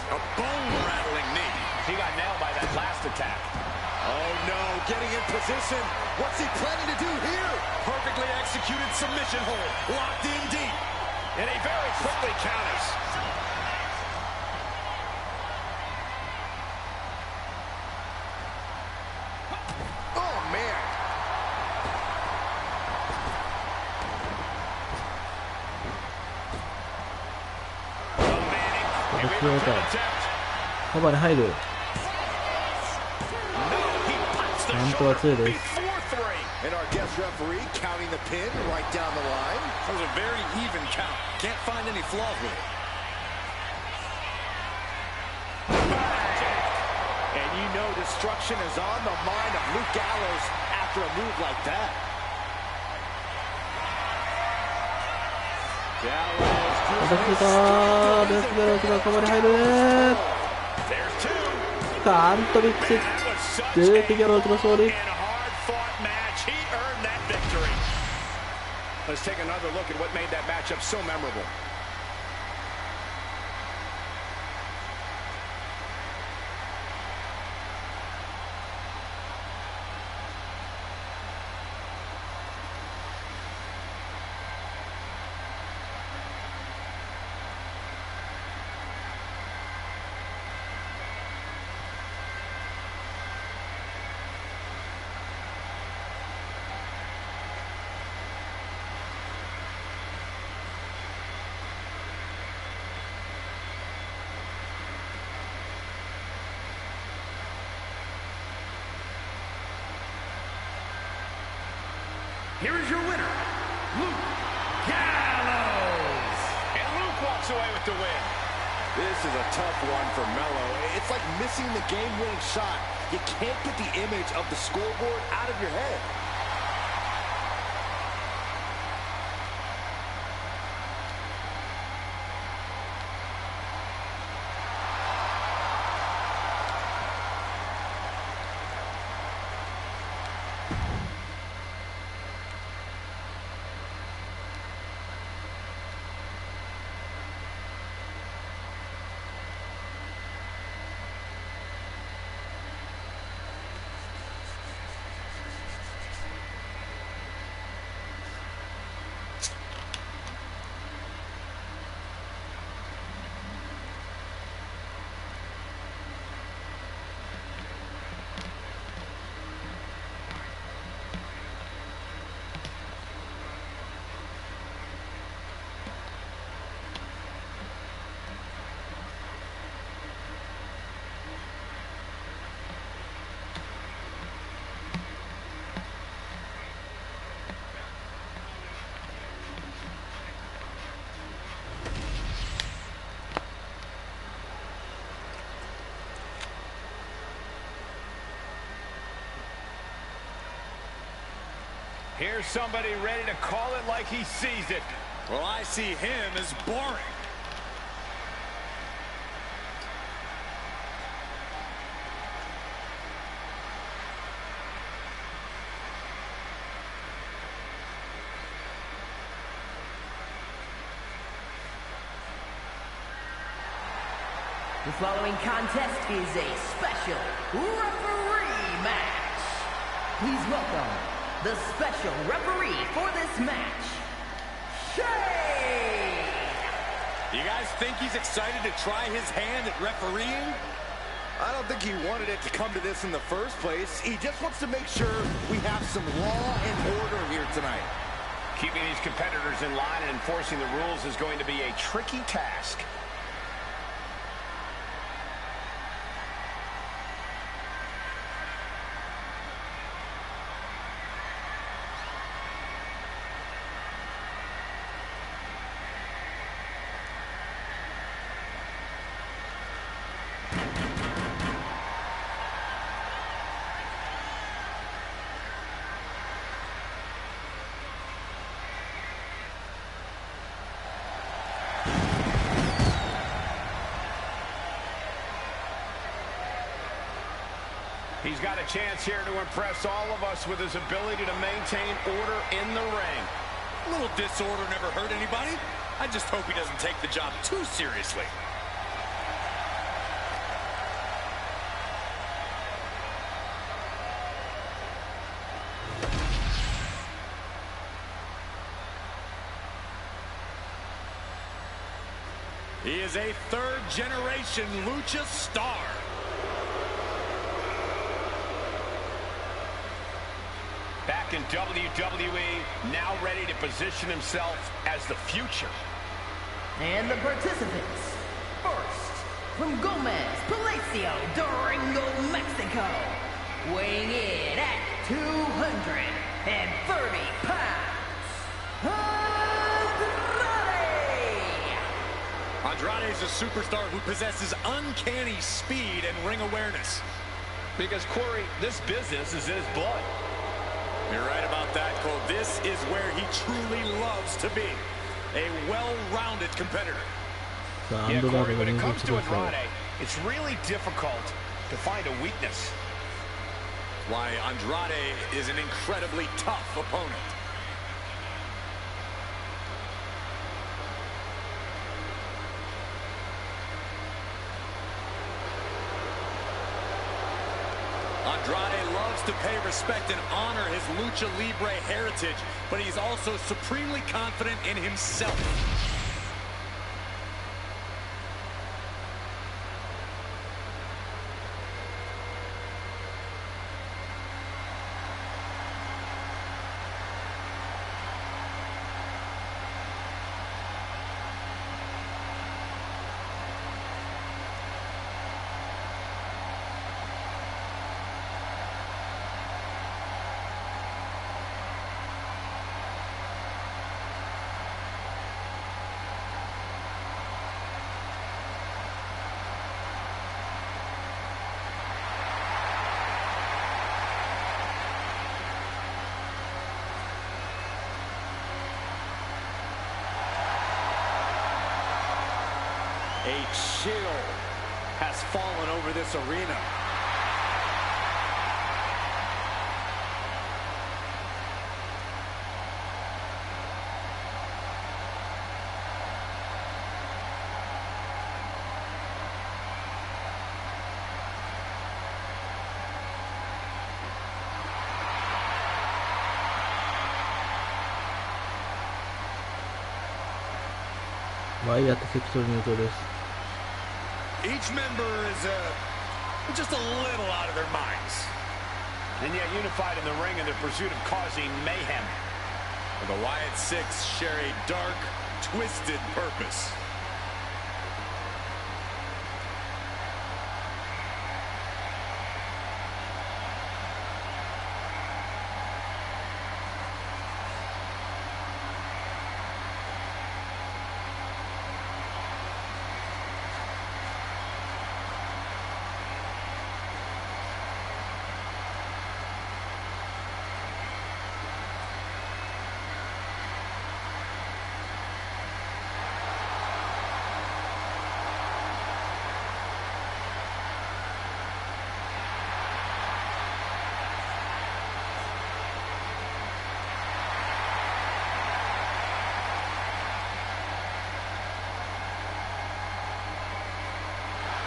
A bone-rattling knee. He got nailed by that last attack. Oh no, getting in position. What's he planning to do here? Perfectly executed submission hold. Locked in deep. And he very quickly counters. Oh man.カバーに入る。なんとは2です。 And our guest referee counting the pin right down the line. That was a very even count. Can't find any flaws with it. And you know destruction is on the mind of Luke Gallows after a move like that. Gallows. カバーに入る。カントリックス。ルーキーギャローズの勝利。 Let's take another look at what made that matchup so memorable. Here is your winner, Luke Gallows. And Luke walks away with the win. This is a tough one for Melo. It's like missing the game-winning shot. You can't get the image of the scoreboard out of your head. Here's somebody ready to call it like he sees it. Well, I see him as boring. The following contest is a special referee match. Please welcome the special referee for this match, Shay! You guys think he's excited to try his hand at refereeing? I don't think he wanted it to come to this in the first place. He just wants to make sure we have some law and order here tonight. Keeping these competitors in line and enforcing the rules is going to be a tricky task. He's got a chance here to impress all of us with his ability to maintain order in the ring. A little disorder never hurt anybody. I just hope he doesn't take the job too seriously. He is a third-generation lucha star. Back in WWE, now ready to position himself as the future. And the participants. First, from Gomez, Palacio, Durango, Mexico. Weighing in at 230 pounds. Andrade is a superstar who possesses uncanny speed and ring awareness. Because, Corey, this business is in his blood. You're right about that, Cole. This is where he truly loves to be. A well-rounded competitor. Yeah, Corey, when it comes to Andrade, it's really difficult to find a weakness. Why, Andrade is an incredibly tough opponent. Andrade loves to pay respect and honor his Lucha Libre heritage, but he's also supremely confident in himself. A chill has fallen over this arena. Each member is just a little out of their minds. And yet unified in the ring in their pursuit of causing mayhem. The Wyatt Six share a dark, twisted purpose.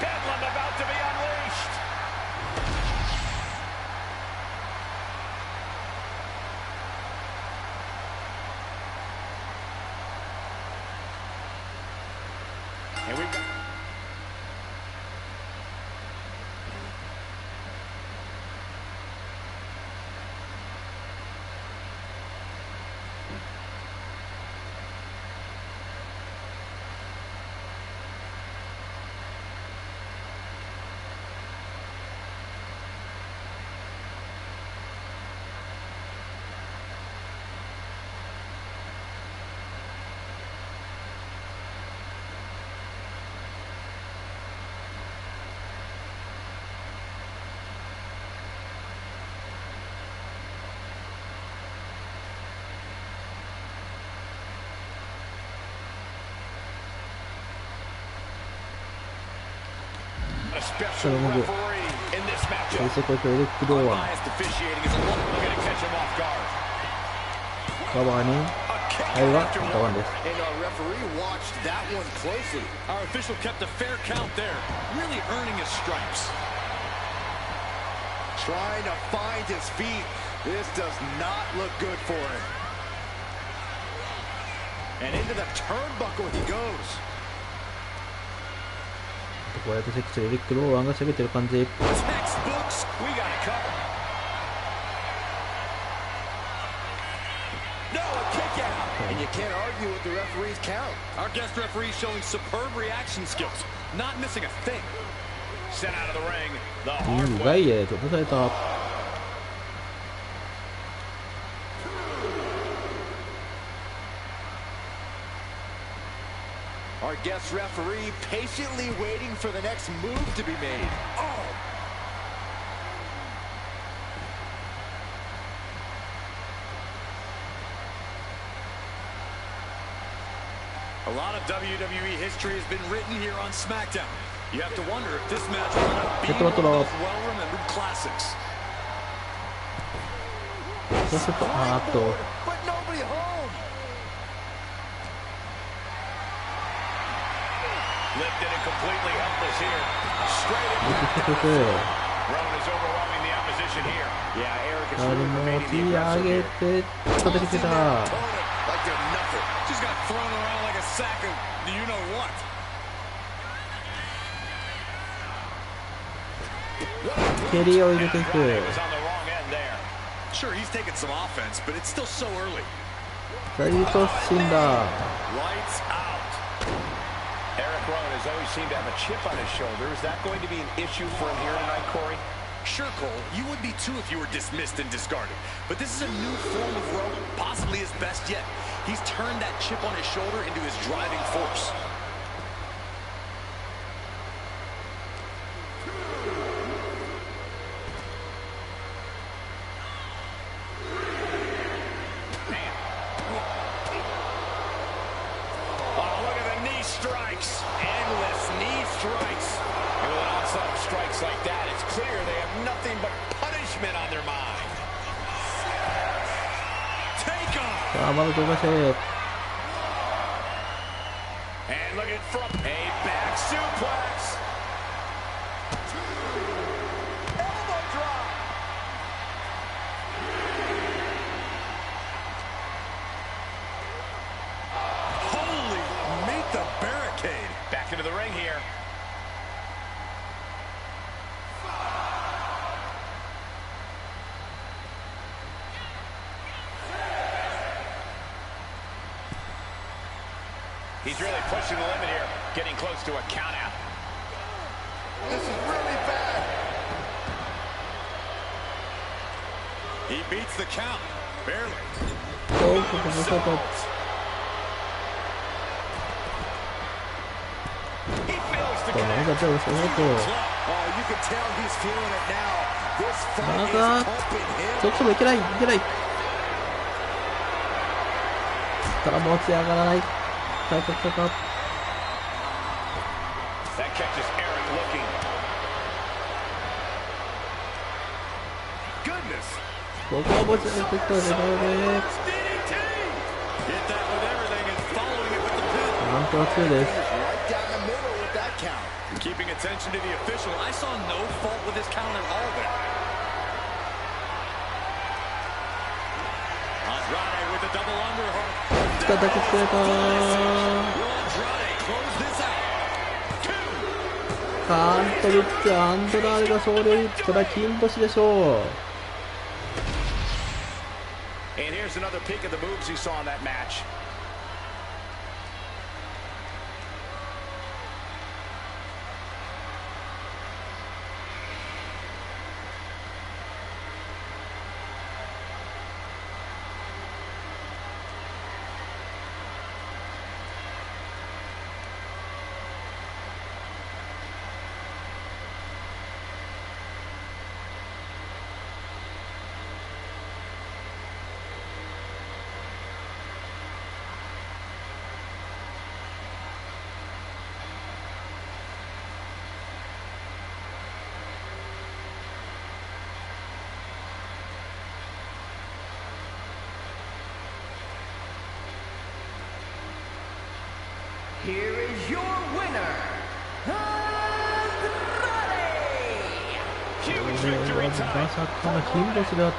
Bedlam about to be unleashed. And we've got... A special referee in this そ matchup. してこいつエレクローワン Unbiased officiating is a lot going to catch him off guard. カバーに A kick あれは after カバ one. ンです。 And our referee watched that one closely. Our official kept a fair count there, really earning his stripes. Trying to find his feet. This does not look good for him. And into the turnbuckle he goes. こうやってセクシーエレクローワンが攻めてる感じ。 Textbooks, we got it covered. No, a kick out. And you can't argue with the referee's count. Our guest referee showing superb reaction skills, not missing a thing. Sent out of the ring. The う hard ん、 way. ガイエ飛ばされた。 Our guest referee patiently waiting for the next move to be made. Oh! A lot of WWE history has been written here on SmackDown. You have to wonder if this match will end up being one of those well-remembered classics. そうすると、あーっと、 But nobody home. Lifted and completely helpless here. Straight in. 結局、 Rowan is overwhelming the opposition here. Yeah, Eric is あれ really も remaining 持ち the 上 aggressor げ here. て、叩きつけた。 Opponent like they're nothing. Just got thrown around like a sack of you-know-what. 蹴りを入れていく。 Ronnie was on the wrong end there. Sure, he's taking some offense, but it's still so early. 大突進だ。 Lights out. Eric Rowan has always seemed to have a chip on his shoulder. Is that going to be an issue for him here tonight, Corey? Sure, Cole, you would be too if you were dismissed and discarded. But this is a new form of Rowan, possibly his best yet. He's turned that chip on his shoulder into his driving force. Oh, look at the knee strikes. Endless knee strikes. And with an onslaught of strikes like that, it's clear they have nothing but punishment on their mind. Take off! さあ、まだ飛ばせ。 And look at from a back suplex. Elbow drop. Holy, meet the barricade. Back into the ring here. He's really pushing the limit here, getting close to a count out. This is really bad. He beats the count, barely. そう、ここもそうと。 He fails to この connect. 間手をそうと。 Oh, you can tell he's feeling it now. This fight ま is だ pumping him. ちょっともいけない、いけない。ただ持ち上がらない。大丈夫か。 That catches Eric looking. Goodness. ここは持ち上げてきたね。 DDT! Hit that with everything and following it with the pin. なんとか2です。 Right down the middle with that count. Keeping attention to the official. I saw no fault with his count at all there. Andrade with the double underhook. 叩きつけた。 Will Andrade close this out? Two. カントリッツ、アンドラーデが勝利。これは金星でしょう。 And here's another peek at the moves he saw in that match. here is your winner,これはまさかの金星であ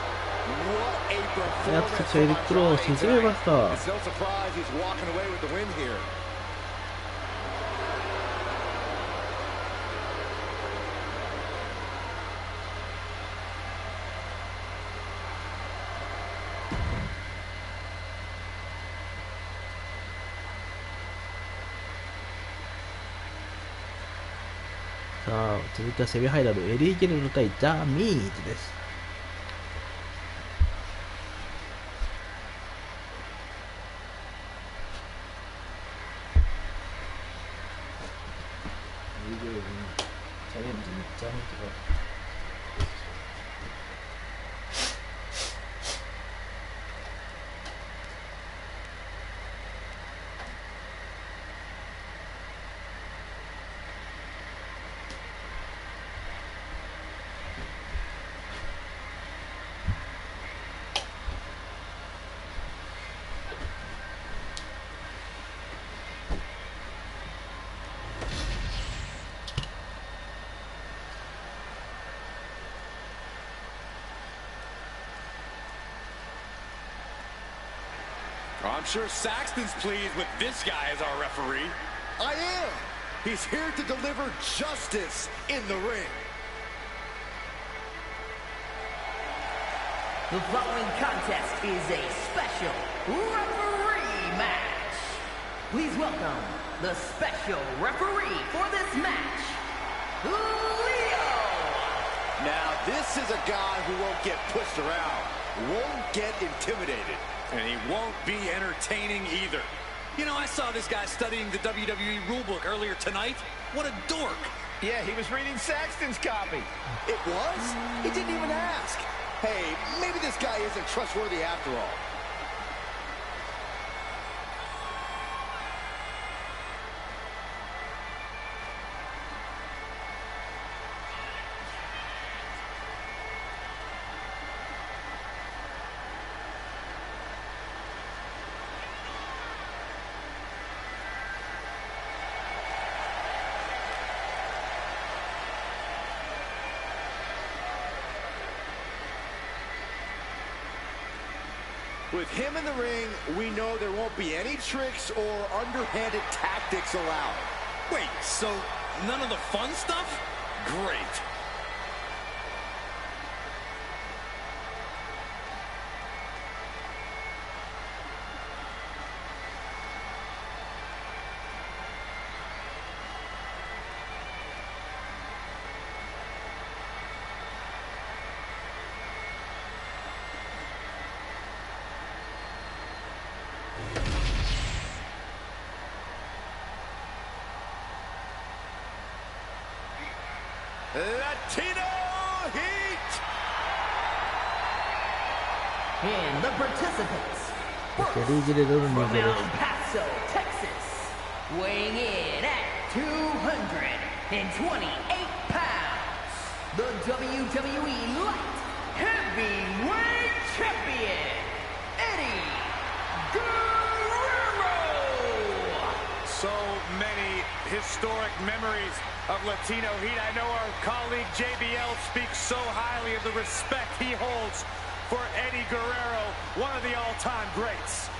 やつたちはエリック・ローを沈めました。さあ、続いてはセミファイナル、エリー・ゲルノ対ザ・ミーズです。I'm sure Saxton's pleased with this guy as our referee. I am. He's here to deliver justice in the ring. The following contest is a special referee match. Please welcome the special referee for this match, Leo. Now this is a guy who won't get pushed around, won't get intimidated. And he won't be entertaining either. You know, I saw this guy studying the WWE rulebook earlier tonight. What a dork. Yeah, he was reading Saxton's copy. It was? He didn't even ask. Hey, maybe this guy isn't trustworthy after all. With him in the ring, we know there won't be any tricks or underhanded tactics allowed. Wait, so none of the fun stuff? Great. Latino Heat! And the participants, first, from El Paso, Texas, weighing in at 228 pounds, the WWE Light Heavyweight Champion, Eddie Guerrero! So many historic memories of Latino Heat. I know our colleague JBL speaks so highly of the respect he holds for Eddie Guerrero, one of the all-time greats.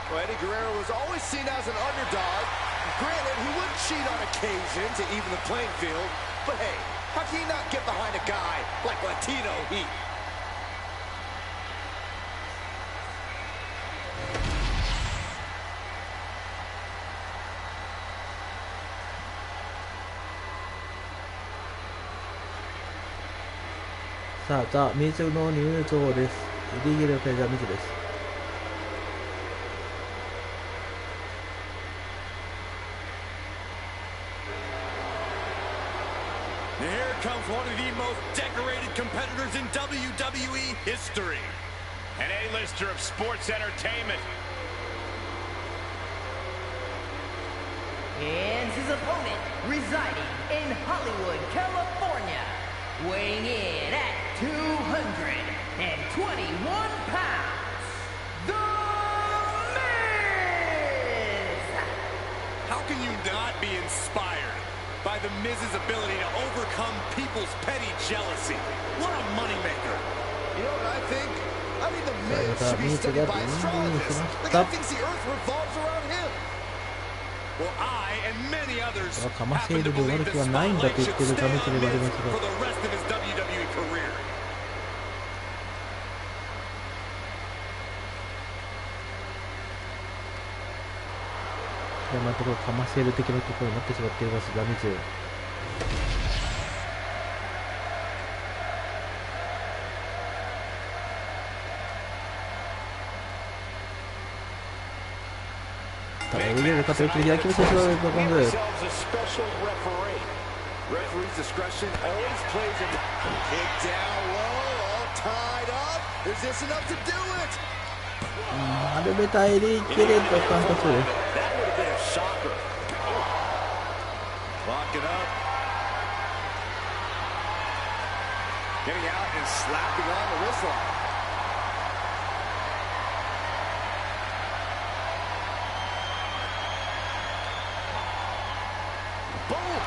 Well, Eddie Guerrero was always seen as an underdog. Granted, he would cheat on occasion to even the playing field, but hey, how can you not get behind a guy like Latino Heat?さあ、ザ・ミズの入場です。エディ・ゲル対ザ・ミズです。Here comes one of the most decorated competitors in WWE history. An A-lister of sports entertainment. And his opponent, residing in Hollywood, California. weighing in at 221 pounds, The Miz! How can you not be inspired by The Miz's ability to overcome people's petty jealousy? What a moneymaker. You know what I think? I think The Miz should be studied by astrologers. The guy thinks the earth revolves around him. Well, I and many others かませ happen る to で believe 悪 this くはないんだと言 spotlight って should る stay かもし on れ The ません Miz が for the rest of his WWE career. 今のところかませる的なところになってしまっていますダミズ。ただエリゲール勝って開きましたしまうドコング。 Referee's discretion always plays in. Kick down low, all tied up. Is this enough to do it? 丸めたエリゲールとカウントする。 That would have been a shocker. Lock it up. Getting out and slapping on the wrist lock. Boom!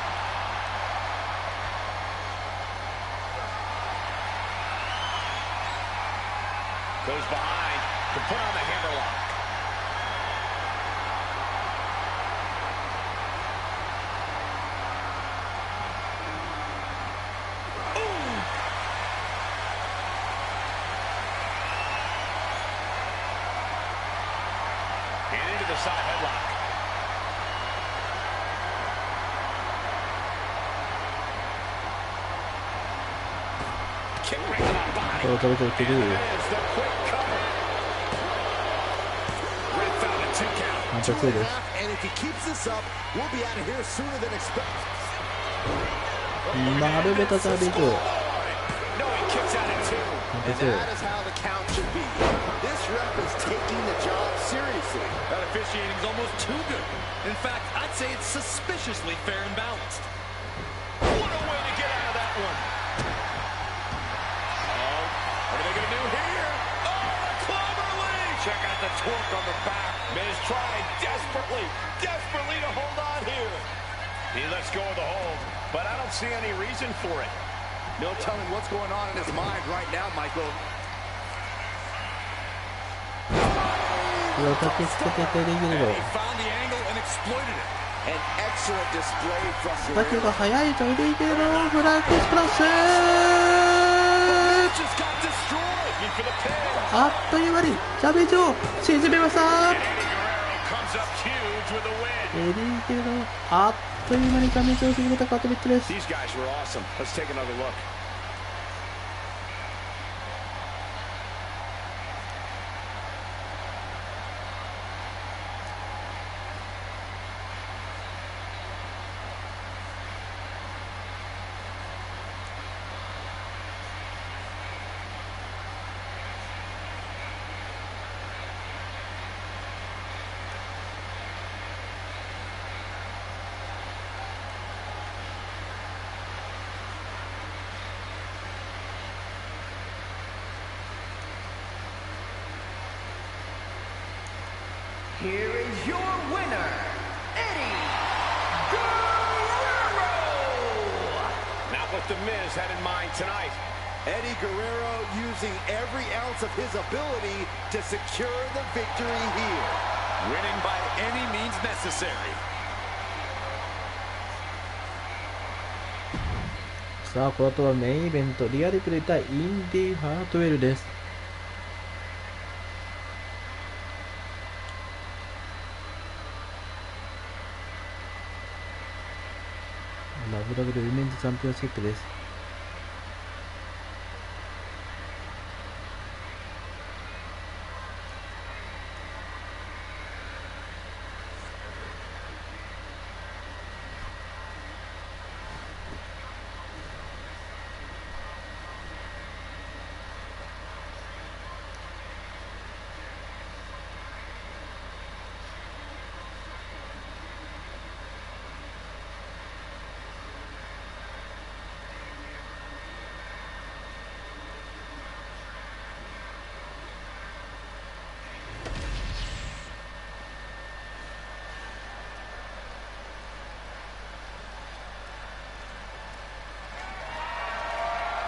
Goes behind to put on the hammerlock. And into the side headlock. Kick right to the body. これを食べてるけど There's the quick cover. Red found a 2 count. 反射強いです。 And if he keeps this up, we'll be out of here sooner than expected. 丸めたダミズ。 No, he kicks out at 2.反 And 射強い。 that is how the count should be. This ref is taking the job seriously. That officiating is almost too good. In fact, I'd say it's suspiciously fair and balanced. What a way to get out of that one. Oh, what are they going to do here? Oh, the clover leaf. Check out the torque on the back. Miz tried desperately to hold on here. He lets go of the hold, but I don't see any reason for it. No telling what's going on in his mind right now, Michael. これを立てつけてエリゲール He found the angle and exploited it. An excellent display from 打球が速いとエリゲールフラッグスプラッシュ。 Just got destroyed. Looking for the pin. あっという間にダメージを沈めました。 Eddie Guerrero comes up huge with a win. エリゲールあっという間にダメージを沈めたカートビットです。 These guys were awesome. Let's take another look. Here is your winner, Eddie Guerrero! Not what the Miz had in mind tonight. Eddie Guerrero using every ounce of his ability to secure the victory here. Winning by any means necessary. さあこの後はメインイベントリアルプレイ対インディ・ハートウェルです。WWE ウィメンズチャンピオンシップです。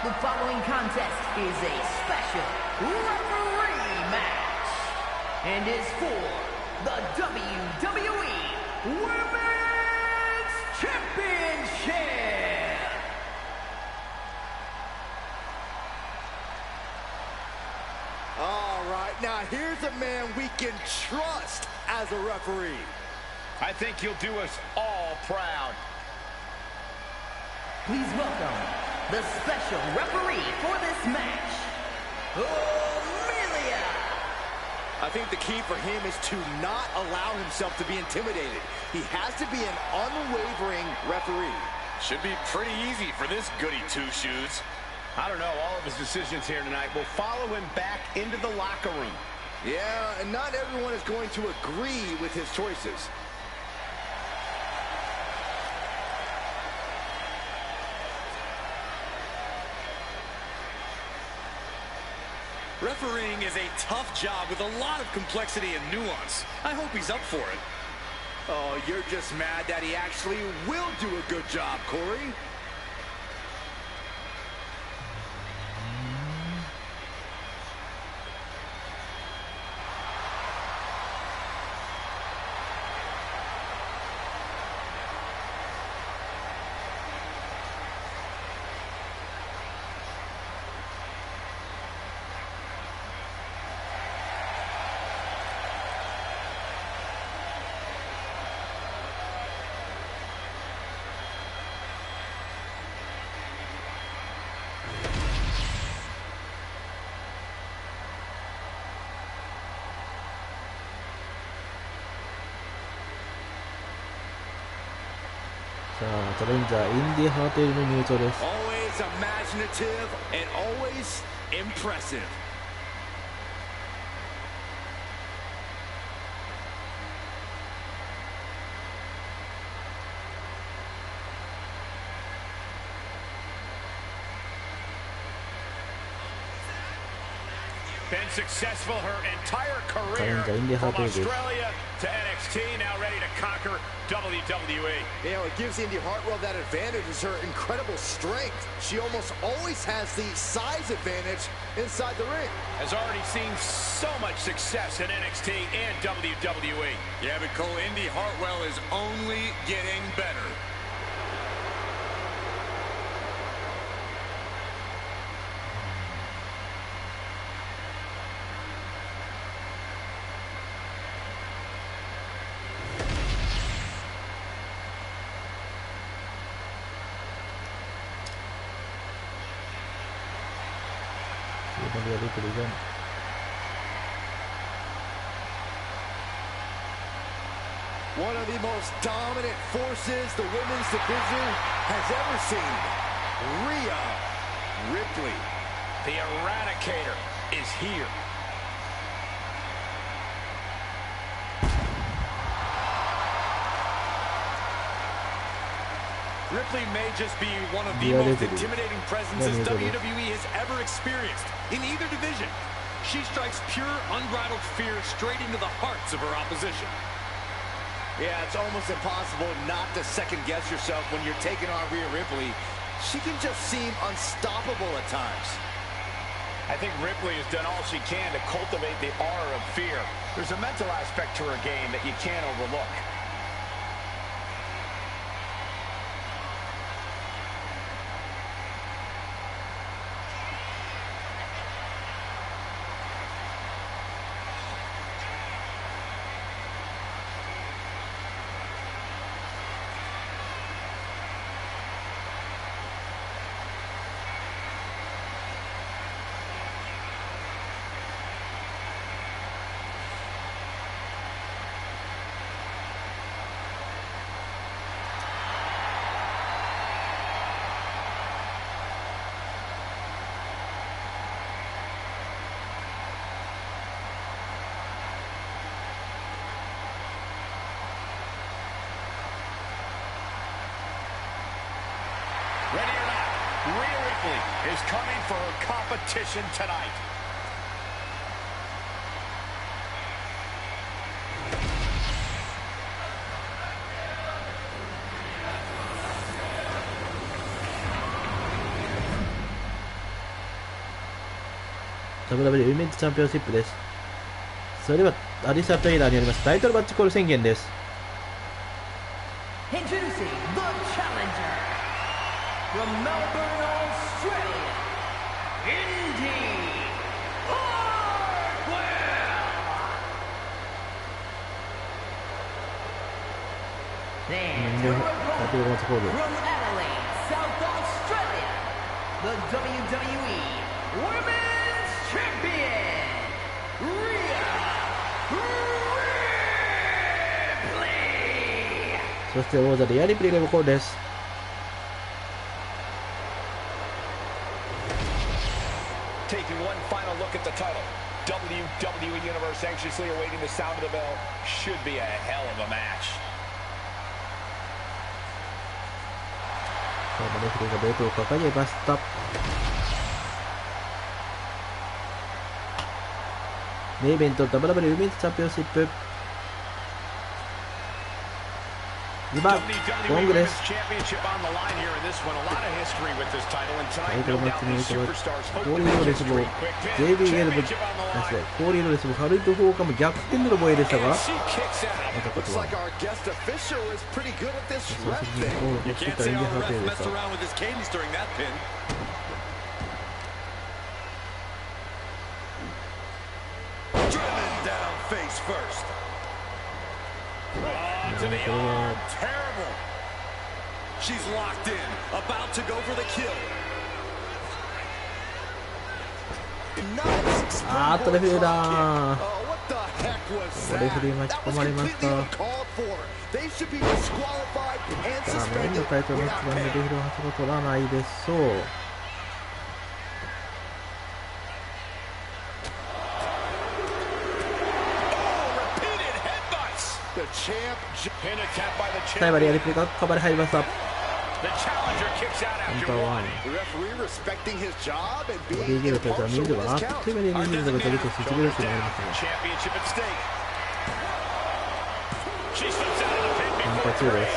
The following contest is a special referee match and is for the WWE Women's Championship. All right, now here's a man we can trust as a referee. I think you'll do us all proud. Please welcome the special referee for this match, Amelia. I think the key for him is to not allow himself to be intimidated. He has to be an unwavering referee. Should be pretty easy for this goody two-shoes. I don't know, all of his decisions here tonight will follow him back into the locker room. Yeah, and not everyone is going to agree with his choices. Refereeing is a tough job with a lot of complexity and nuance. I hope he's up for it. Oh, you're just mad that he actually will do a good job, Corey. 자, チャレンジャーインディハートよりの入場です。 Always imaginative and always impressive. Been successful her entire career from Australia to NXT, now ready to conquer WWE. You know, it gives Indy Hartwell that advantage is her incredible strength. She almost always has the size advantage inside the ring. Has already seen so much success in NXT and WWE. Yeah, but Cole, Indy Hartwell is only getting better. One of the most dominant forces the women's division has ever seen. Rhea Ripley. The Eradicator is here. Ripley may just be one of the most intimidating presences WWE has ever experienced in either division. She strikes pure, unbridled fear straight into the hearts of her opposition. Yeah, it's almost impossible not to second-guess yourself when you're taking on Rhea Ripley. She can just seem unstoppable at times. I think Ripley has done all she can to cultivate the aura of fear. There's a mental aspect to her game that you can't overlook. Ready or not, Rhea Ripley is coming for her competition tonight. WWE ウィメンズチャンピオンシップです。それではアリサ・テイラーによりますタイトルマッチコール宣言です。Introducing the challenger from Melbourne, Australia, Indy Hartwell. And your opponent from Adelaide, South Australia, the WWE Women's Champion, Rhea Ripley. そして王座リアリプレイがコールです。Taking one final look at the title. WWE Universe anxiously awaiting the sound of the bell. Should be a hell of a match. レフェリーがベルトを掲げました。メインイベント WWE ウィメンズチャンピオンシップ、2番ゴングです。タイトルマッチにおいてはコーリードレスも JBL もコーリードレスもハルト・フォーカーも逆転での防衛でしたが、まさかとはその責任を持ってきたインディハーテーでした。あーっとレフェリーだー。レフェリー巻き込まれました。さあメインのタイトルマッチなんでレフェリーはそこ取らないでしょう。最後にやりプレがカバーで入りました。カウンターワン。ボディーゲームというとは見るがあっという間に見るのが出ると卒業ですよね。カウンター2です。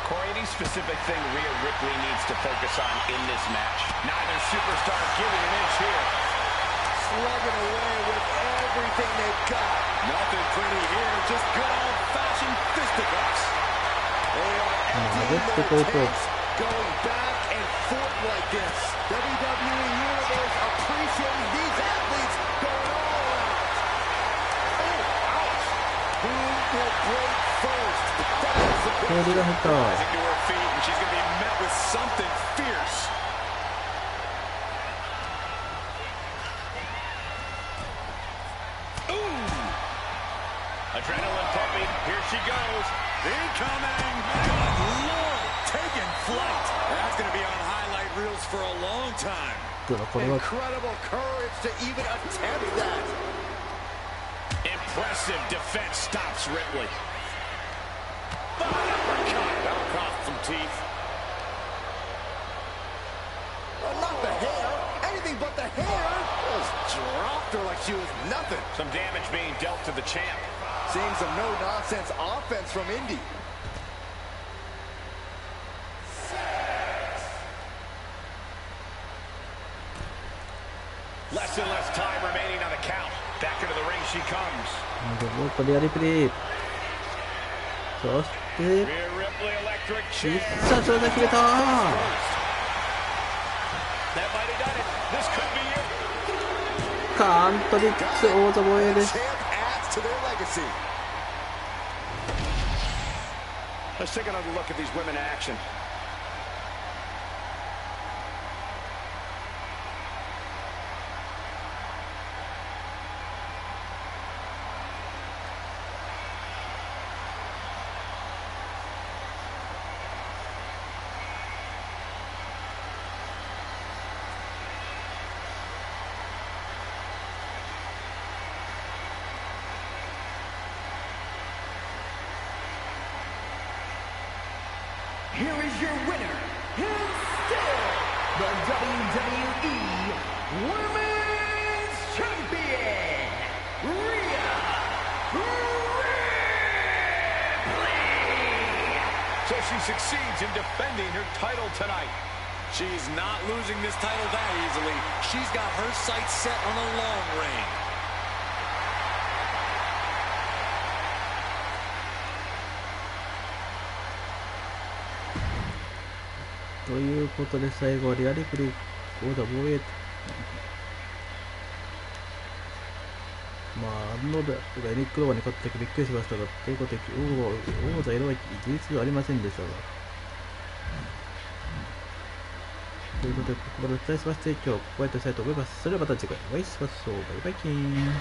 Corey, any specific thing Rhea Ripley needs to focus on in this match? Neither superstar giving an inch here. Slugging away with everything they've got. Nothing pretty here, just good old-fashioned fisticuffs. They are emptying their tanks, going back and forth like this. WWE Universe appreciating these athletes going all out. Oh, ouch. Who will break first? Rising to her feet, and she's going to be met with something fierce. Adrenaline pumping. Here she goes. Incoming. Good Lord, taking flight. That's going to be on highlight reels for a long time. Incredible courage to even attempt that. Impressive defense stops Ripley. That'll cost some teeth. Oh, not the hair. Anything but the hair. Just dropped her like she was nothing. Some damage being dealt to the champ. Seeing some no-nonsense offense from Indy. Less and less time remaining on the count. Back into the ring she comes. そして必殺技決めたー。カントリックス王座防衛です。Let's take another look at these women in action. Here is your winner, and still the WWE Women's Champion, Rhea Ripley. So she succeeds in defending her title tonight. She's not losing this title that easily. She's got her sights set on a long reign. ということで最後はリアリプリー王座防衛。まあ、アンノードがエリック・ローバーに勝った時びっくりしましたが、ということで王座色は事実ではありませんでしたが。ということで、ここまでお伝えしまして、今日はここまでしたいと思います。それではまた次回お会いしましょう。バイバイキーン。